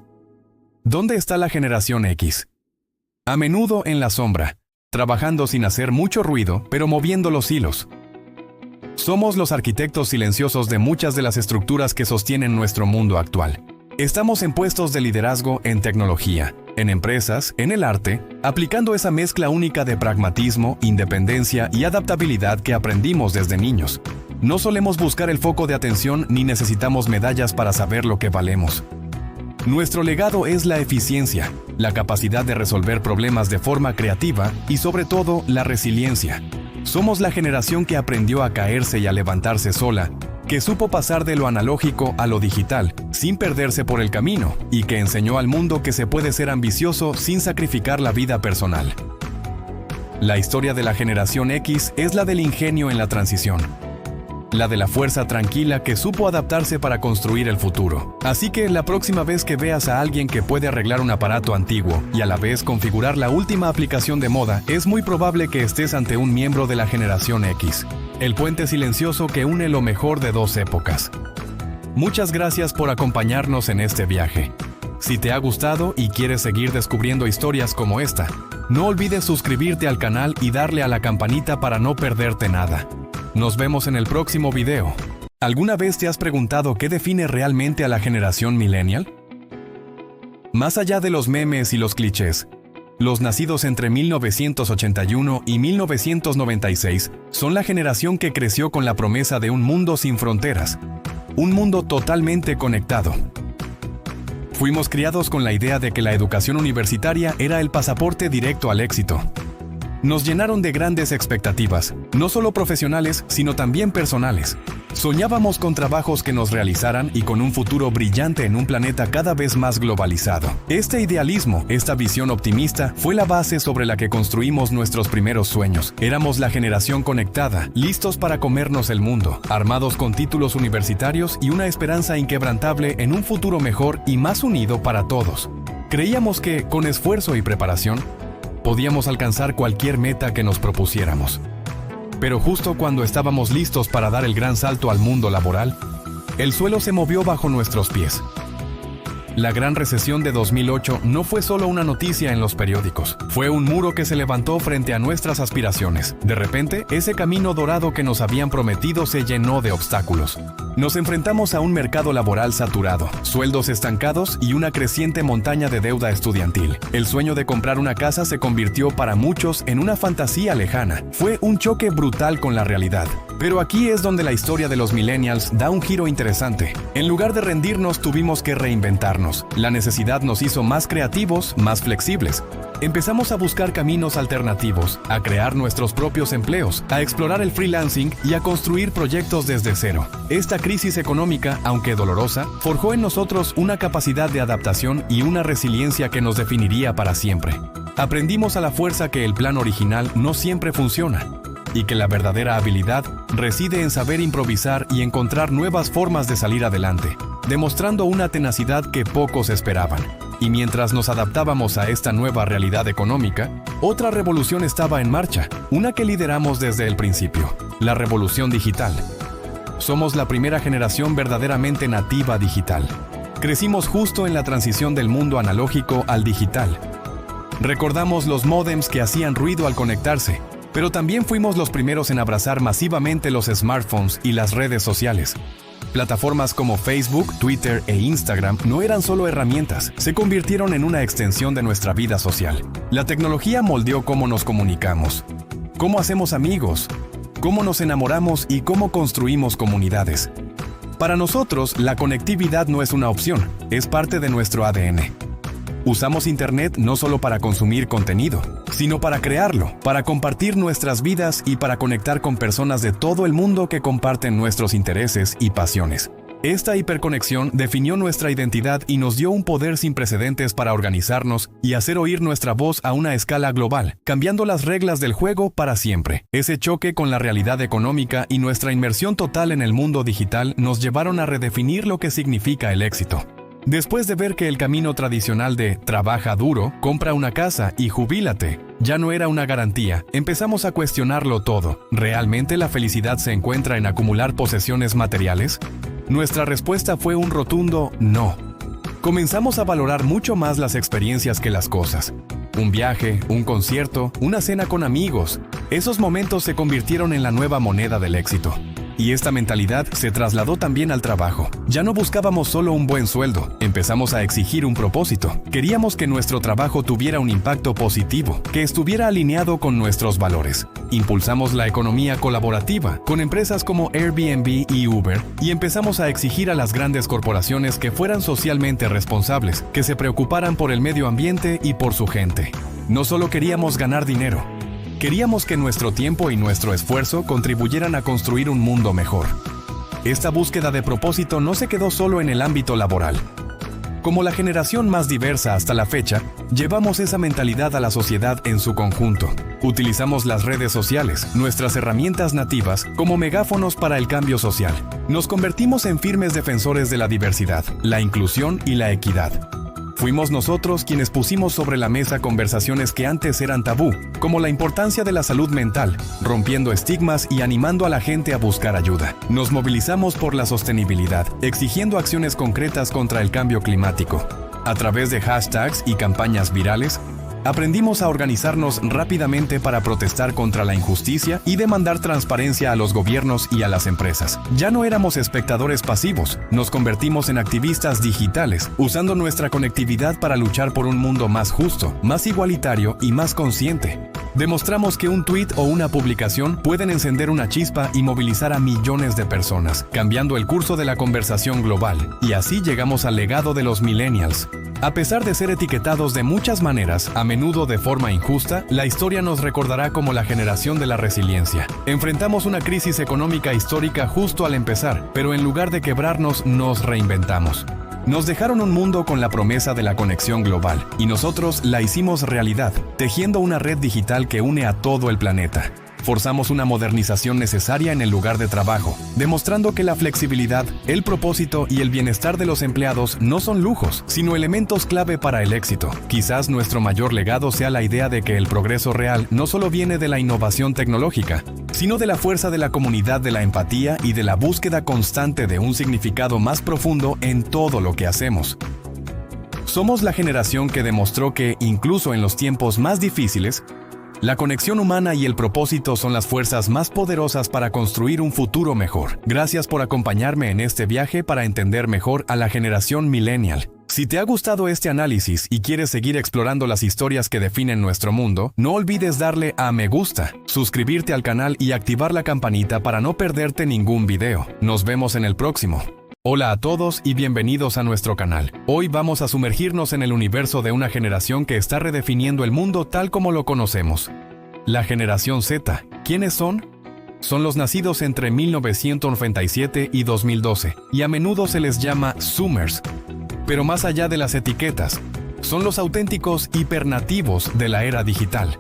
¿Dónde está la generación X? A menudo en la sombra, trabajando sin hacer mucho ruido, pero moviendo los hilos. Somos los arquitectos silenciosos de muchas de las estructuras que sostienen nuestro mundo actual. Estamos en puestos de liderazgo en tecnología, en empresas, en el arte, aplicando esa mezcla única de pragmatismo, independencia y adaptabilidad que aprendimos desde niños. No solemos buscar el foco de atención ni necesitamos medallas para saber lo que valemos. Nuestro legado es la eficiencia, la capacidad de resolver problemas de forma creativa y, sobre todo, la resiliencia. Somos la generación que aprendió a caerse y a levantarse sola, que supo pasar de lo analógico a lo digital, sin perderse por el camino, y que enseñó al mundo que se puede ser ambicioso sin sacrificar la vida personal. La historia de la generación X es la del ingenio en la transición. La de la fuerza tranquila que supo adaptarse para construir el futuro. Así que la próxima vez que veas a alguien que puede arreglar un aparato antiguo y a la vez configurar la última aplicación de moda, es muy probable que estés ante un miembro de la generación X, el puente silencioso que une lo mejor de dos épocas. Muchas gracias por acompañarnos en este viaje. Si te ha gustado y quieres seguir descubriendo historias como esta, no olvides suscribirte al canal y darle a la campanita para no perderte nada. Nos vemos en el próximo video. ¿Alguna vez te has preguntado qué define realmente a la generación millennial? Más allá de los memes y los clichés, Los nacidos entre 1981 y 1996 son la generación que creció con la promesa de un mundo sin fronteras, un mundo totalmente conectado. Fuimos criados con la idea de que la educación universitaria era el pasaporte directo al éxito. Nos llenaron de grandes expectativas, no solo profesionales, sino también personales. Soñábamos con trabajos que nos realizaran y con un futuro brillante en un planeta cada vez más globalizado. Este idealismo, esta visión optimista, fue la base sobre la que construimos nuestros primeros sueños. Éramos la generación conectada, listos para comernos el mundo, armados con títulos universitarios y una esperanza inquebrantable en un futuro mejor y más unido para todos. Creíamos que, con esfuerzo y preparación, podíamos alcanzar cualquier meta que nos propusiéramos. Pero justo cuando estábamos listos para dar el gran salto al mundo laboral, el suelo se movió bajo nuestros pies. La gran recesión de 2008 no fue solo una noticia en los periódicos, fue un muro que se levantó frente a nuestras aspiraciones. De repente, ese camino dorado que nos habían prometido se llenó de obstáculos. Nos enfrentamos a un mercado laboral saturado, sueldos estancados y una creciente montaña de deuda estudiantil. El sueño de comprar una casa se convirtió para muchos en una fantasía lejana. Fue un choque brutal con la realidad. Pero aquí es donde la historia de los millennials da un giro interesante. En lugar de rendirnos, tuvimos que reinventarnos. La necesidad nos hizo más creativos, más flexibles. Empezamos a buscar caminos alternativos, a crear nuestros propios empleos, a explorar el freelancing y a construir proyectos desde cero. Esta crisis económica, aunque dolorosa, forjó en nosotros una capacidad de adaptación y una resiliencia que nos definiría para siempre. Aprendimos a la fuerza que el plan original no siempre funciona, y que la verdadera habilidad reside en saber improvisar y encontrar nuevas formas de salir adelante, demostrando una tenacidad que pocos esperaban. Y mientras nos adaptábamos a esta nueva realidad económica, otra revolución estaba en marcha, una que lideramos desde el principio, la revolución digital. Somos la primera generación verdaderamente nativa digital. Crecimos justo en la transición del mundo analógico al digital. Recordamos los módems que hacían ruido al conectarse, pero también fuimos los primeros en abrazar masivamente los smartphones y las redes sociales. Plataformas como Facebook, Twitter e Instagram no eran solo herramientas, se convirtieron en una extensión de nuestra vida social. La tecnología moldeó cómo nos comunicamos, cómo hacemos amigos, cómo nos enamoramos y cómo construimos comunidades. Para nosotros, la conectividad no es una opción, es parte de nuestro ADN. Usamos Internet no solo para consumir contenido, sino para crearlo, para compartir nuestras vidas y para conectar con personas de todo el mundo que comparten nuestros intereses y pasiones. Esta hiperconexión definió nuestra identidad y nos dio un poder sin precedentes para organizarnos y hacer oír nuestra voz a una escala global, cambiando las reglas del juego para siempre. Ese choque con la realidad económica y nuestra inmersión total en el mundo digital nos llevaron a redefinir lo que significa el éxito. Después de ver que el camino tradicional de trabaja duro, compra una casa y jubílate ya no era una garantía, empezamos a cuestionarlo todo. ¿Realmente la felicidad se encuentra en acumular posesiones materiales? Nuestra respuesta fue un rotundo no. Comenzamos a valorar mucho más las experiencias que las cosas. Un viaje, un concierto, una cena con amigos. Esos momentos se convirtieron en la nueva moneda del éxito. Y esta mentalidad se trasladó también al trabajo. Ya no buscábamos solo un buen sueldo, empezamos a exigir un propósito. Queríamos que nuestro trabajo tuviera un impacto positivo, que estuviera alineado con nuestros valores. Impulsamos la economía colaborativa, con empresas como Airbnb y Uber, y empezamos a exigir a las grandes corporaciones que fueran socialmente responsables, que se preocuparan por el medio ambiente y por su gente. No solo queríamos ganar dinero, queríamos que nuestro tiempo y nuestro esfuerzo contribuyeran a construir un mundo mejor. Esta búsqueda de propósito no se quedó solo en el ámbito laboral. Como la generación más diversa hasta la fecha, llevamos esa mentalidad a la sociedad en su conjunto. Utilizamos las redes sociales, nuestras herramientas nativas, como megáfonos para el cambio social. Nos convertimos en firmes defensores de la diversidad, la inclusión y la equidad. Fuimos nosotros quienes pusimos sobre la mesa conversaciones que antes eran tabú, como la importancia de la salud mental, rompiendo estigmas y animando a la gente a buscar ayuda. Nos movilizamos por la sostenibilidad, exigiendo acciones concretas contra el cambio climático. A través de hashtags y campañas virales, Aprendimos a organizarnos rápidamente para protestar contra la injusticia y demandar transparencia a los gobiernos y a las empresas. Ya no éramos espectadores pasivos, nos convertimos en activistas digitales, usando nuestra conectividad para luchar por un mundo más justo, más igualitario y más consciente. Demostramos que un tweet o una publicación pueden encender una chispa y movilizar a millones de personas, cambiando el curso de la conversación global. Y así llegamos al legado de los millennials. A pesar de ser etiquetados de muchas maneras, a menudo de forma injusta, la historia nos recordará como la generación de la resiliencia. Enfrentamos una crisis económica histórica justo al empezar, pero en lugar de quebrarnos, nos reinventamos. Nos dejaron un mundo con la promesa de la conexión global, y nosotros la hicimos realidad, tejiendo una red digital que une a todo el planeta. Forzamos una modernización necesaria en el lugar de trabajo, demostrando que la flexibilidad, el propósito y el bienestar de los empleados no son lujos, sino elementos clave para el éxito. Quizás nuestro mayor legado sea la idea de que el progreso real no solo viene de la innovación tecnológica, sino de la fuerza de la comunidad, de la empatía y de la búsqueda constante de un significado más profundo en todo lo que hacemos. Somos la generación que demostró que, incluso en los tiempos más difíciles, la conexión humana y el propósito son las fuerzas más poderosas para construir un futuro mejor. Gracias por acompañarme en este viaje para entender mejor a la generación millennial. Si te ha gustado este análisis y quieres seguir explorando las historias que definen nuestro mundo, no olvides darle a me gusta, suscribirte al canal y activar la campanita para no perderte ningún video. Nos vemos en el próximo. Hola a todos y bienvenidos a nuestro canal. Hoy vamos a sumergirnos en el universo de una generación que está redefiniendo el mundo tal como lo conocemos. La generación Z. ¿Quiénes son? Son los nacidos entre 1997 y 2012, y a menudo se les llama Zoomers. Pero más allá de las etiquetas, son los auténticos hipernativos de la era digital.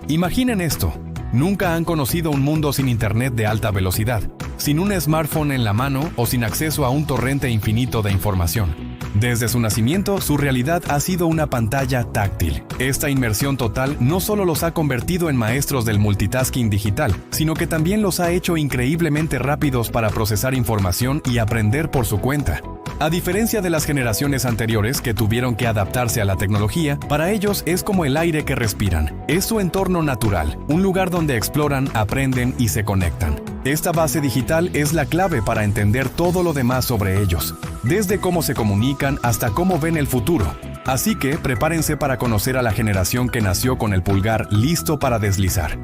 Imaginen esto. Nunca han conocido un mundo sin internet de alta velocidad, sin un smartphone en la mano o sin acceso a un torrente infinito de información. Desde su nacimiento, su realidad ha sido una pantalla táctil. Esta inmersión total no solo los ha convertido en maestros del multitasking digital, sino que también los ha hecho increíblemente rápidos para procesar información y aprender por su cuenta. A diferencia de las generaciones anteriores que tuvieron que adaptarse a la tecnología, para ellos es como el aire que respiran. Es su entorno natural, un lugar donde exploran, aprenden y se conectan. Esta base digital es la clave para entender todo lo demás sobre ellos, desde cómo se comunican hasta cómo ven el futuro. Así que prepárense para conocer a la generación que nació con el pulgar listo para deslizar.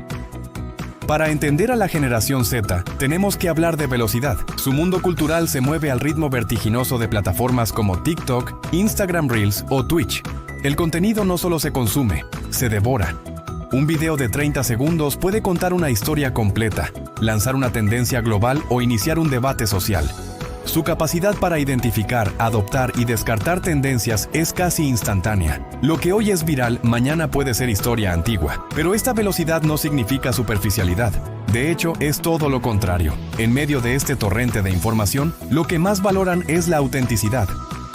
Para entender a la generación Z, tenemos que hablar de velocidad. Su mundo cultural se mueve al ritmo vertiginoso de plataformas como TikTok, Instagram Reels o Twitch. El contenido no solo se consume, se devora. Un video de 30 segundos puede contar una historia completa, lanzar una tendencia global o iniciar un debate social. Su capacidad para identificar, adoptar y descartar tendencias es casi instantánea. Lo que hoy es viral, mañana puede ser historia antigua. Pero esta velocidad no significa superficialidad. De hecho, es todo lo contrario. En medio de este torrente de información, lo que más valoran es la autenticidad.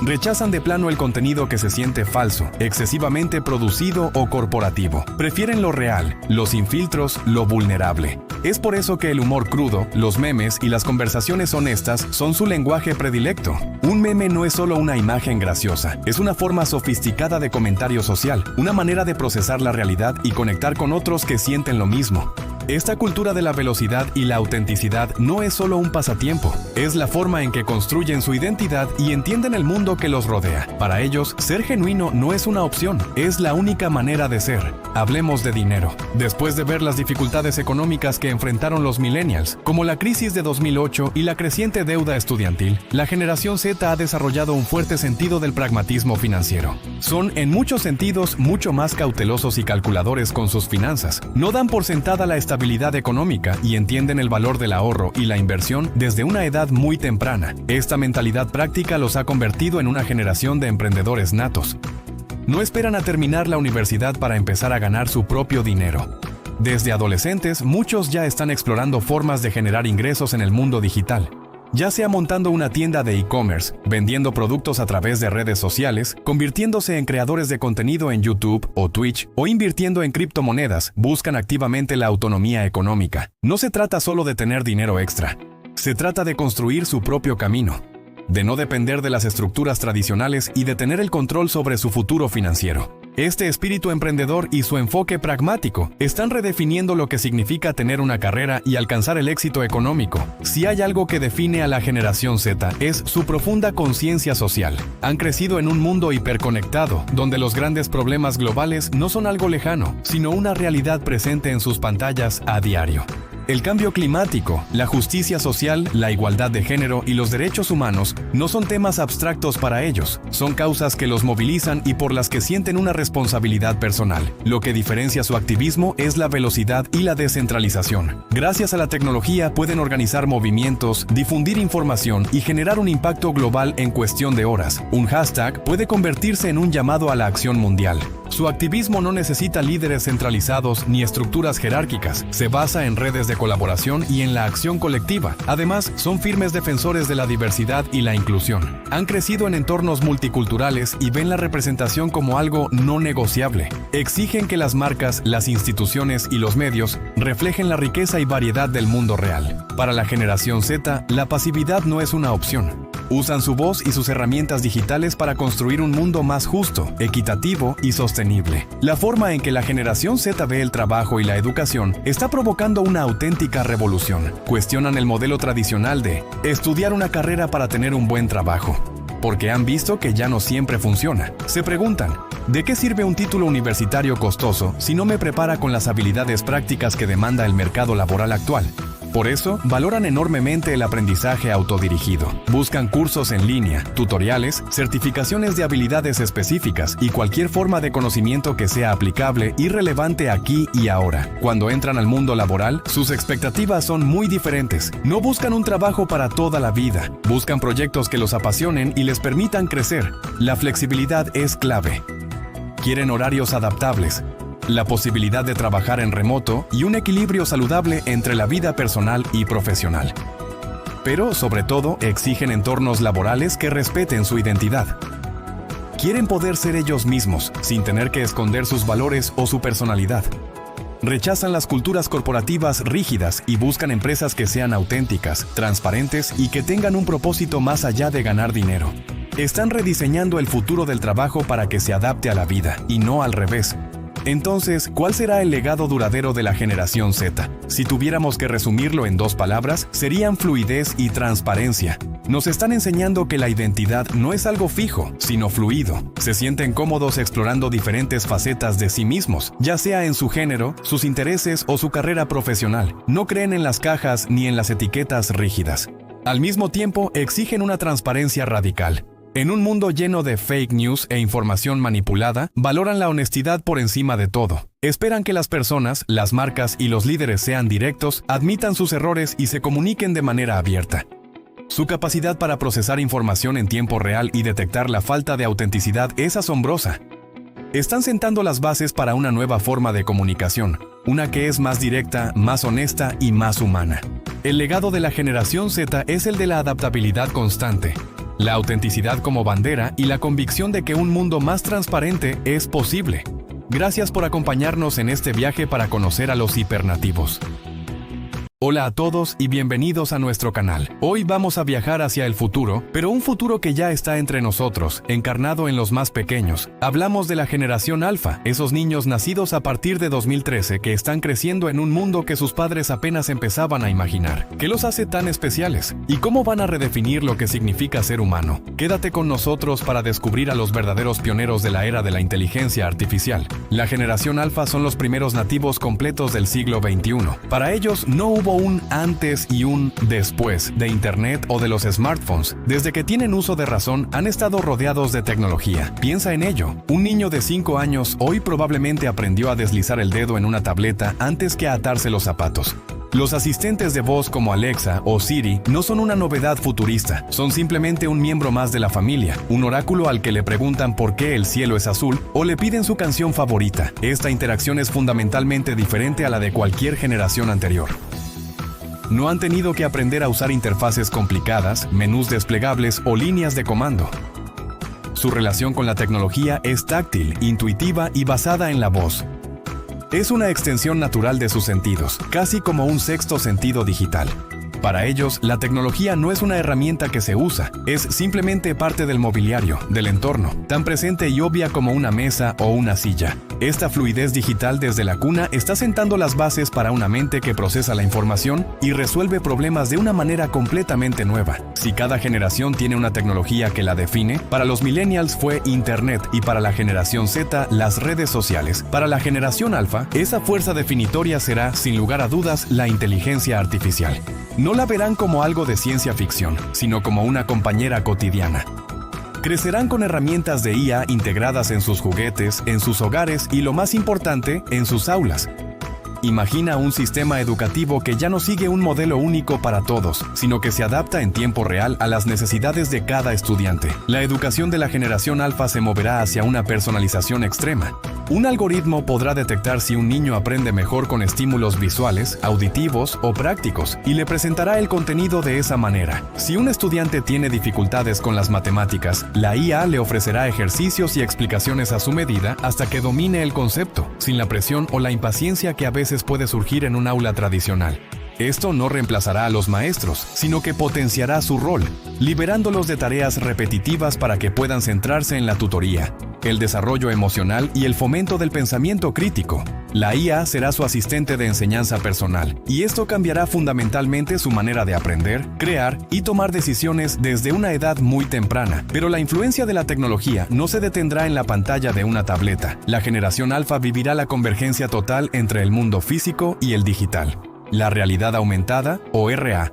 Rechazan de plano el contenido que se siente falso, excesivamente producido o corporativo. Prefieren lo real, lo sin filtros, lo vulnerable. Es por eso que el humor crudo, los memes y las conversaciones honestas son su lenguaje predilecto. Un meme no es solo una imagen graciosa, es una forma sofisticada de comentario social, una manera de procesar la realidad y conectar con otros que sienten lo mismo. Esta cultura de la velocidad y la autenticidad no es solo un pasatiempo, es la forma en que construyen su identidad y entienden el mundo que los rodea. Para ellos, ser genuino no es una opción, es la única manera de ser. Hablemos de dinero. Después de ver las dificultades económicas que enfrentaron los millennials, como la crisis de 2008 y la creciente deuda estudiantil, la generación Z ha desarrollado un fuerte sentido del pragmatismo financiero. Son, en muchos sentidos, mucho más cautelosos y calculadores con sus finanzas. No dan por sentada la estabilidad económica y entienden el valor del ahorro y la inversión desde una edad muy temprana. Esta mentalidad práctica los ha convertido en una generación de emprendedores natos. No esperan a terminar la universidad para empezar a ganar su propio dinero. Desde adolescentes, muchos ya están explorando formas de generar ingresos en el mundo digital. Ya sea montando una tienda de e-commerce, vendiendo productos a través de redes sociales, convirtiéndose en creadores de contenido en YouTube o Twitch, o invirtiendo en criptomonedas, buscan activamente la autonomía económica. No se trata solo de tener dinero extra. Se trata de construir su propio camino. de no depender de las estructuras tradicionales y de tener el control sobre su futuro financiero. Este espíritu emprendedor y su enfoque pragmático están redefiniendo lo que significa tener una carrera y alcanzar el éxito económico. Si hay algo que define a la generación Z, es su profunda conciencia social. Han crecido en un mundo hiperconectado, donde los grandes problemas globales no son algo lejano, sino una realidad presente en sus pantallas a diario. El cambio climático, la justicia social, la igualdad de género y los derechos humanos no son temas abstractos para ellos, son causas que los movilizan y por las que sienten una responsabilidad personal. Lo que diferencia su activismo es la velocidad y la descentralización. Gracias a la tecnología pueden organizar movimientos, difundir información y generar un impacto global en cuestión de horas. Un hashtag puede convertirse en un llamado a la acción mundial. Su activismo no necesita líderes centralizados ni estructuras jerárquicas, se basa en redes de colaboración y en la acción colectiva. Además, son firmes defensores de la diversidad y la inclusión. Han crecido en entornos multiculturales y ven la representación como algo no negociable. Exigen que las marcas, las instituciones y los medios reflejen la riqueza y variedad del mundo real. Para la generación Z, la pasividad no es una opción. Usan su voz y sus herramientas digitales para construir un mundo más justo, equitativo y sostenible. La forma en que la generación Z ve el trabajo y la educación está provocando una auténtica revolución. Cuestionan el modelo tradicional de estudiar una carrera para tener un buen trabajo, porque han visto que ya no siempre funciona. Se preguntan, ¿de qué sirve un título universitario costoso si no me prepara con las habilidades prácticas que demanda el mercado laboral actual? Por eso, valoran enormemente el aprendizaje autodirigido. Buscan cursos en línea, tutoriales, certificaciones de habilidades específicas y cualquier forma de conocimiento que sea aplicable y relevante aquí y ahora. Cuando entran al mundo laboral, sus expectativas son muy diferentes. No buscan un trabajo para toda la vida. Buscan proyectos que los apasionen y les permitan crecer. La flexibilidad es clave. Quieren horarios adaptables, la posibilidad de trabajar en remoto y un equilibrio saludable entre la vida personal y profesional. Pero, sobre todo, exigen entornos laborales que respeten su identidad. Quieren poder ser ellos mismos, sin tener que esconder sus valores o su personalidad. Rechazan las culturas corporativas rígidas y buscan empresas que sean auténticas, transparentes y que tengan un propósito más allá de ganar dinero. Están rediseñando el futuro del trabajo para que se adapte a la vida, y no al revés. Entonces, ¿cuál será el legado duradero de la generación Z? Si tuviéramos que resumirlo en 2 palabras, serían fluidez y transparencia. Nos están enseñando que la identidad no es algo fijo, sino fluido. Se sienten cómodos explorando diferentes facetas de sí mismos, ya sea en su género, sus intereses o su carrera profesional. No creen en las cajas ni en las etiquetas rígidas. Al mismo tiempo, exigen una transparencia radical. En un mundo lleno de fake news e información manipulada, valoran la honestidad por encima de todo. Esperan que las personas, las marcas y los líderes sean directos, admitan sus errores y se comuniquen de manera abierta. Su capacidad para procesar información en tiempo real y detectar la falta de autenticidad es asombrosa. Están sentando las bases para una nueva forma de comunicación, una que es más directa, más honesta y más humana. El legado de la generación Z es el de la adaptabilidad constante, la autenticidad como bandera y la convicción de que un mundo más transparente es posible. Gracias por acompañarnos en este viaje para conocer a los hipernativos. Hola a todos y bienvenidos a nuestro canal. Hoy vamos a viajar hacia el futuro, pero un futuro que ya está entre nosotros, encarnado en los más pequeños. Hablamos de la generación Alfa, esos niños nacidos a partir de 2013 que están creciendo en un mundo que sus padres apenas empezaban a imaginar. ¿Qué los hace tan especiales? ¿Y cómo van a redefinir lo que significa ser humano? Quédate con nosotros para descubrir a los verdaderos pioneros de la era de la inteligencia artificial. La generación Alfa son los primeros nativos completos del siglo XXI. Para ellos no hubo un antes y un después de Internet o de los smartphones. Desde que tienen uso de razón, han estado rodeados de tecnología. Piensa en ello. Un niño de 5 años hoy probablemente aprendió a deslizar el dedo en una tableta antes que a atarse los zapatos. Los asistentes de voz como Alexa o Siri no son una novedad futurista, son simplemente un miembro más de la familia, un oráculo al que le preguntan por qué el cielo es azul o le piden su canción favorita. Esta interacción es fundamentalmente diferente a la de cualquier generación anterior. No han tenido que aprender a usar interfaces complicadas, menús desplegables o líneas de comando. Su relación con la tecnología es táctil, intuitiva y basada en la voz. Es una extensión natural de sus sentidos, casi como un sexto sentido digital. Para ellos, la tecnología no es una herramienta que se usa, es simplemente parte del mobiliario, del entorno, tan presente y obvia como una mesa o una silla. Esta fluidez digital desde la cuna está sentando las bases para una mente que procesa la información y resuelve problemas de una manera completamente nueva. Si cada generación tiene una tecnología que la define, para los millennials fue Internet y para la generación Z, las redes sociales. Para la generación Alfa, esa fuerza definitoria será, sin lugar a dudas, la inteligencia artificial. No la verán como algo de ciencia ficción, sino como una compañera cotidiana. Crecerán con herramientas de IA integradas en sus juguetes, en sus hogares y, lo más importante, en sus aulas. Imagina un sistema educativo que ya no sigue un modelo único para todos, sino que se adapta en tiempo real a las necesidades de cada estudiante. La educación de la generación Alfa se moverá hacia una personalización extrema. Un algoritmo podrá detectar si un niño aprende mejor con estímulos visuales, auditivos o prácticos, y le presentará el contenido de esa manera. Si un estudiante tiene dificultades con las matemáticas, la IA le ofrecerá ejercicios y explicaciones a su medida hasta que domine el concepto, sin la presión o la impaciencia que a veces puede surgir en un aula tradicional. Esto no reemplazará a los maestros, sino que potenciará su rol, liberándolos de tareas repetitivas para que puedan centrarse en la tutoría, el desarrollo emocional y el fomento del pensamiento crítico. La IA será su asistente de enseñanza personal, y esto cambiará fundamentalmente su manera de aprender, crear y tomar decisiones desde una edad muy temprana. Pero la influencia de la tecnología no se detendrá en la pantalla de una tableta. La generación Alfa vivirá la convergencia total entre el mundo físico y el digital. La realidad aumentada, o RA,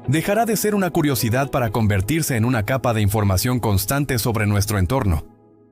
dejará de ser una curiosidad para convertirse en una capa de información constante sobre nuestro entorno.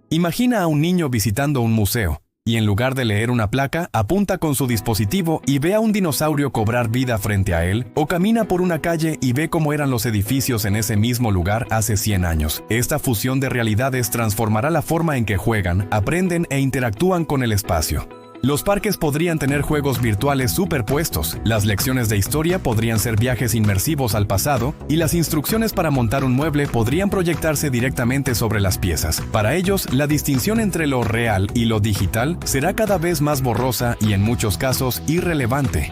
Imagina a un niño visitando un museo, y en lugar de leer una placa, apunta con su dispositivo y ve a un dinosaurio cobrar vida frente a él, o camina por una calle y ve cómo eran los edificios en ese mismo lugar hace 100 años. Esta fusión de realidades transformará la forma en que juegan, aprenden e interactúan con el espacio. Los parques podrían tener juegos virtuales superpuestos, las lecciones de historia podrían ser viajes inmersivos al pasado y las instrucciones para montar un mueble podrían proyectarse directamente sobre las piezas. Para ellos, la distinción entre lo real y lo digital será cada vez más borrosa y en muchos casos irrelevante.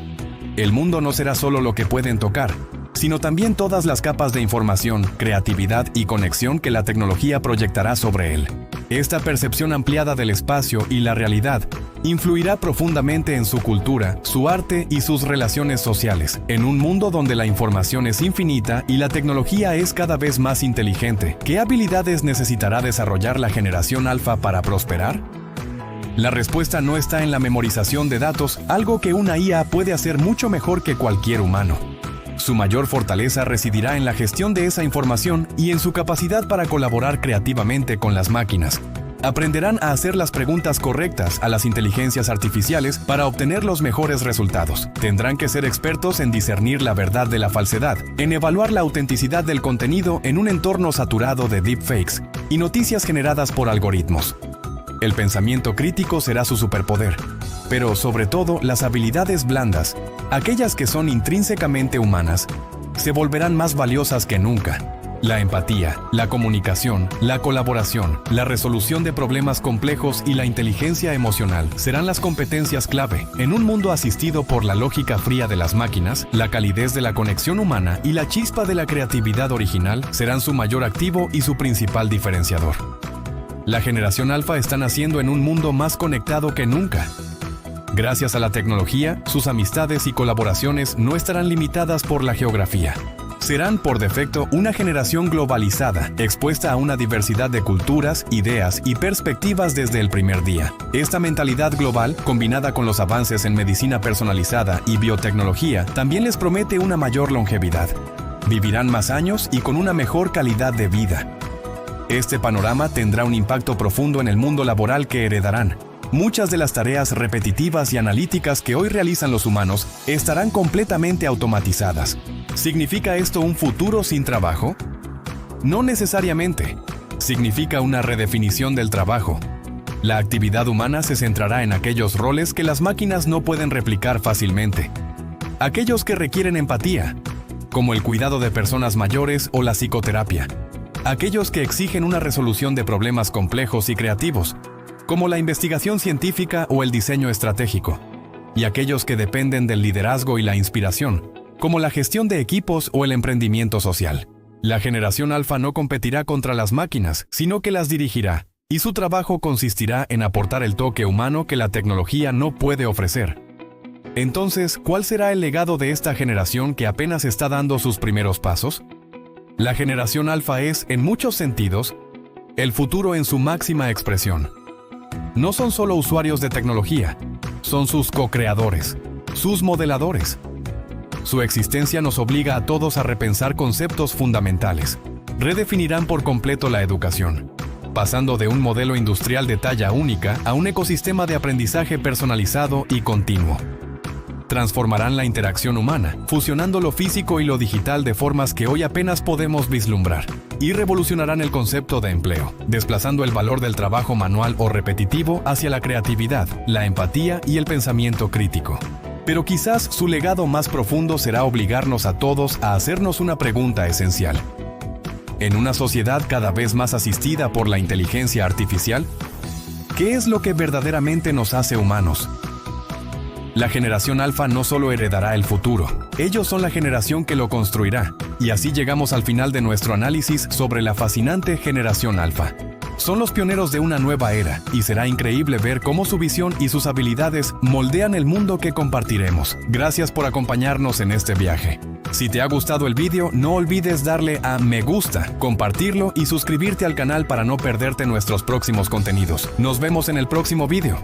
El mundo no será solo lo que pueden tocar, sino también todas las capas de información, creatividad y conexión que la tecnología proyectará sobre él. Esta percepción ampliada del espacio y la realidad influirá profundamente en su cultura, su arte y sus relaciones sociales. En un mundo donde la información es infinita y la tecnología es cada vez más inteligente, ¿qué habilidades necesitará desarrollar la generación Alfa para prosperar? La respuesta no está en la memorización de datos, algo que una IA puede hacer mucho mejor que cualquier humano. Su mayor fortaleza residirá en la gestión de esa información y en su capacidad para colaborar creativamente con las máquinas. Aprenderán a hacer las preguntas correctas a las inteligencias artificiales para obtener los mejores resultados. Tendrán que ser expertos en discernir la verdad de la falsedad, en evaluar la autenticidad del contenido en un entorno saturado de deepfakes y noticias generadas por algoritmos. El pensamiento crítico será su superpoder, pero sobre todo las habilidades blandas, aquellas que son intrínsecamente humanas, se volverán más valiosas que nunca. La empatía, la comunicación, la colaboración, la resolución de problemas complejos y la inteligencia emocional serán las competencias clave. En un mundo asistido por la lógica fría de las máquinas, la calidez de la conexión humana y la chispa de la creatividad original serán su mayor activo y su principal diferenciador. La generación Alfa está naciendo en un mundo más conectado que nunca. Gracias a la tecnología, sus amistades y colaboraciones no estarán limitadas por la geografía. Serán, por defecto, una generación globalizada, expuesta a una diversidad de culturas, ideas y perspectivas desde el primer día. Esta mentalidad global, combinada con los avances en medicina personalizada y biotecnología, también les promete una mayor longevidad. Vivirán más años y con una mejor calidad de vida. Este panorama tendrá un impacto profundo en el mundo laboral que heredarán. Muchas de las tareas repetitivas y analíticas que hoy realizan los humanos estarán completamente automatizadas. ¿Significa esto un futuro sin trabajo? No necesariamente. Significa una redefinición del trabajo. La actividad humana se centrará en aquellos roles que las máquinas no pueden replicar fácilmente. Aquellos que requieren empatía, como el cuidado de personas mayores o la psicoterapia. Aquellos que exigen una resolución de problemas complejos y creativos, como la investigación científica o el diseño estratégico. Y aquellos que dependen del liderazgo y la inspiración, como la gestión de equipos o el emprendimiento social. La generación alfa no competirá contra las máquinas, sino que las dirigirá, y su trabajo consistirá en aportar el toque humano que la tecnología no puede ofrecer. Entonces, ¿cuál será el legado de esta generación que apenas está dando sus primeros pasos? La generación alfa es, en muchos sentidos, el futuro en su máxima expresión. No son solo usuarios de tecnología, son sus co-creadores, sus modeladores. Su existencia nos obliga a todos a repensar conceptos fundamentales. Redefinirán por completo la educación, pasando de un modelo industrial de talla única a un ecosistema de aprendizaje personalizado y continuo. Transformarán la interacción humana, fusionando lo físico y lo digital de formas que hoy apenas podemos vislumbrar. Y revolucionarán el concepto de empleo, desplazando el valor del trabajo manual o repetitivo hacia la creatividad, la empatía y el pensamiento crítico. Pero quizás su legado más profundo será obligarnos a todos a hacernos una pregunta esencial. En una sociedad cada vez más asistida por la inteligencia artificial, ¿qué es lo que verdaderamente nos hace humanos? La generación alfa no solo heredará el futuro, ellos son la generación que lo construirá. Y así llegamos al final de nuestro análisis sobre la fascinante generación alfa. Son los pioneros de una nueva era, y será increíble ver cómo su visión y sus habilidades moldean el mundo que compartiremos. Gracias por acompañarnos en este viaje. Si te ha gustado el vídeo, no olvides darle a me gusta, compartirlo y suscribirte al canal para no perderte nuestros próximos contenidos. Nos vemos en el próximo vídeo.